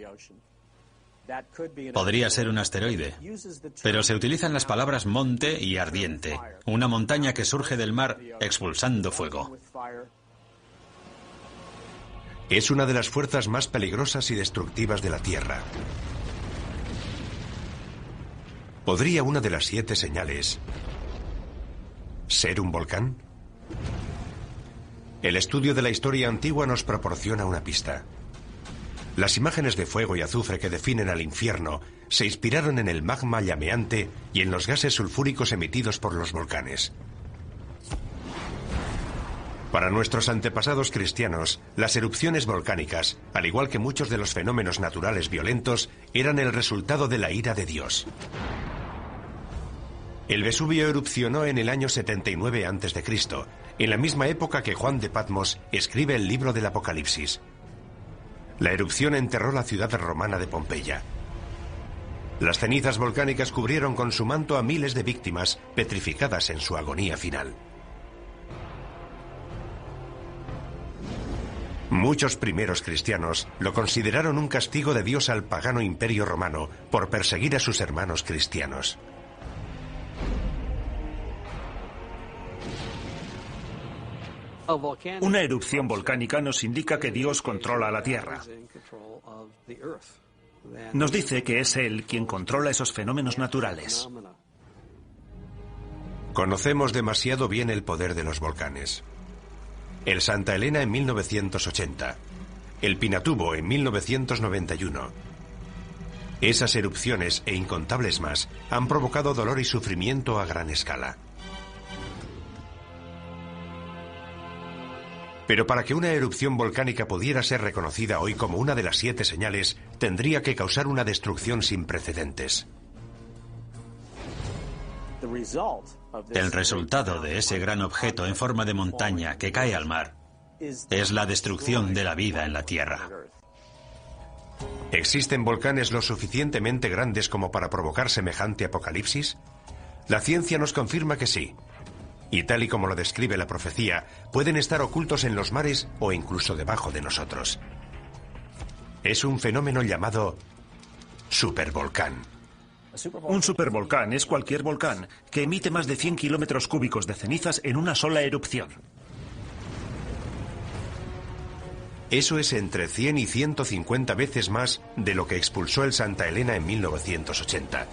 Podría ser un asteroide, pero se utilizan las palabras monte y ardiente, una montaña que surge del mar expulsando fuego. Es una de las fuerzas más peligrosas y destructivas de la Tierra. ¿Podría una de las 7 señales ser un volcán? El estudio de la historia antigua nos proporciona una pista. Las imágenes de fuego y azufre que definen al infierno se inspiraron en el magma llameante y en los gases sulfúricos emitidos por los volcanes. Para nuestros antepasados cristianos, las erupciones volcánicas, al igual que muchos de los fenómenos naturales violentos, eran el resultado de la ira de Dios. El Vesubio erupcionó en el año 79 a.C., en la misma época que Juan de Patmos escribe el libro del Apocalipsis. La erupción enterró la ciudad romana de Pompeya. Las cenizas volcánicas cubrieron con su manto a miles de víctimas petrificadas en su agonía final. Muchos primeros cristianos lo consideraron un castigo de Dios al pagano imperio romano por perseguir a sus hermanos cristianos. Una erupción volcánica nos indica que Dios controla la Tierra. Nos dice que es Él quien controla esos fenómenos naturales. Conocemos demasiado bien el poder de los volcanes. El Santa Elena en 1980, el Pinatubo en 1991. Esas erupciones e incontables más han provocado dolor y sufrimiento a gran escala. Pero para que una erupción volcánica pudiera ser reconocida hoy como una de las 7 señales, tendría que causar una destrucción sin precedentes. El resultado de ese gran objeto en forma de montaña que cae al mar es la destrucción de la vida en la Tierra. ¿Existen volcanes lo suficientemente grandes como para provocar semejante apocalipsis? La ciencia nos confirma que sí. Y tal y como lo describe la profecía, pueden estar ocultos en los mares o incluso debajo de nosotros. Es un fenómeno llamado supervolcán. Un supervolcán es cualquier volcán que emite más de 100 kilómetros cúbicos de cenizas en una sola erupción. Eso es entre 100 y 150 veces más de lo que expulsó el Santa Elena en 1980.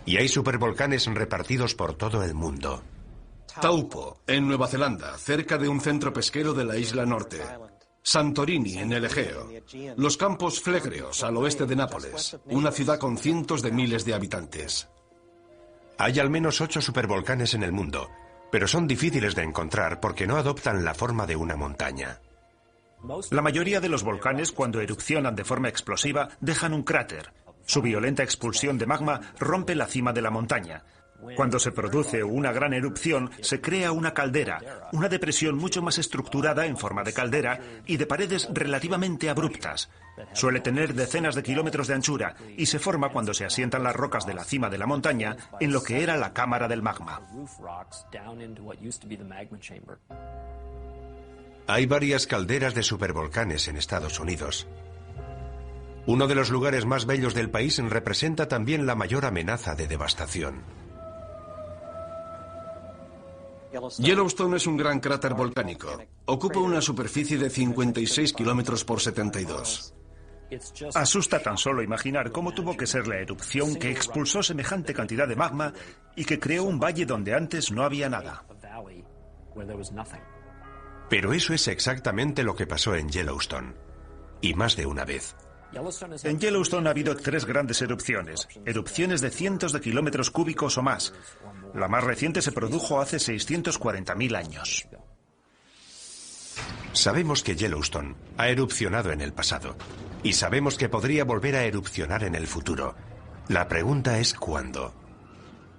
Y hay supervolcanes repartidos por todo el mundo. Taupo, en Nueva Zelanda, cerca de un centro pesquero de la isla norte. Santorini, en el Egeo. Los Campos Flegreos, al oeste de Nápoles, una ciudad con cientos de miles de habitantes. Hay al menos 8 supervolcanes en el mundo, pero son difíciles de encontrar porque no adoptan la forma de una montaña. La mayoría de los volcanes, cuando erupcionan de forma explosiva, dejan un cráter. Su violenta expulsión de magma rompe la cima de la montaña. Cuando se produce una gran erupción, se crea una caldera, una depresión mucho más estructurada en forma de caldera y de paredes relativamente abruptas. Suele tener decenas de kilómetros de anchura y se forma cuando se asientan las rocas de la cima de la montaña en lo que era la cámara del magma. Hay varias calderas de supervolcanes en Estados Unidos. Uno de los lugares más bellos del país representa también la mayor amenaza de devastación. Yellowstone es un gran cráter volcánico. Ocupa una superficie de 56 kilómetros por 72. Asusta tan solo imaginar cómo tuvo que ser la erupción que expulsó semejante cantidad de magma y que creó un valle donde antes no había nada. Pero eso es exactamente lo que pasó en Yellowstone. Y más de una vez. En Yellowstone ha habido 3 grandes erupciones de cientos de kilómetros cúbicos o más. La más reciente se produjo hace 640.000 años. Sabemos que Yellowstone ha erupcionado en el pasado y sabemos que podría volver a erupcionar en el futuro. La pregunta es ¿cuándo?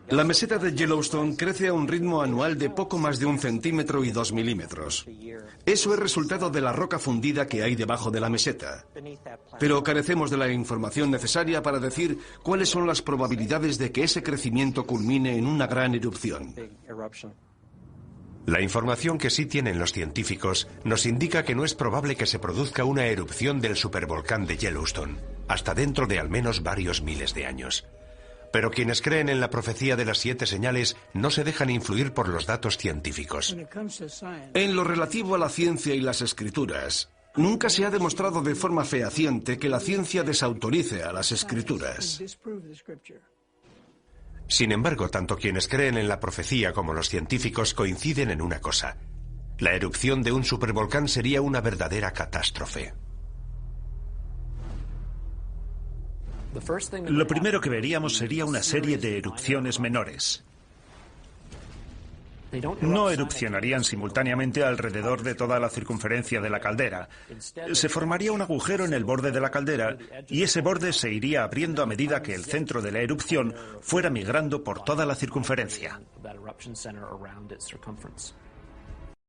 La meseta de Yellowstone crece a un ritmo anual de poco más de 1 centímetro y 2 milímetros. Eso es resultado de la roca fundida que hay debajo de la meseta. Pero carecemos de la información necesaria para decir cuáles son las probabilidades de que ese crecimiento culmine en una gran erupción. La información que sí tienen los científicos nos indica que no es probable que se produzca una erupción del supervolcán de Yellowstone hasta dentro de al menos varios miles de años. Pero quienes creen en la profecía de las 7 señales no se dejan influir por los datos científicos. En lo relativo a la ciencia y las escrituras, nunca se ha demostrado de forma fehaciente que la ciencia desautorice a las escrituras. Sin embargo, tanto quienes creen en la profecía como los científicos coinciden en una cosa. La erupción de un supervolcán sería una verdadera catástrofe. Lo primero que veríamos sería una serie de erupciones menores. No erupcionarían simultáneamente alrededor de toda la circunferencia de la caldera. Se formaría un agujero en el borde de la caldera y ese borde se iría abriendo a medida que el centro de la erupción fuera migrando por toda la circunferencia.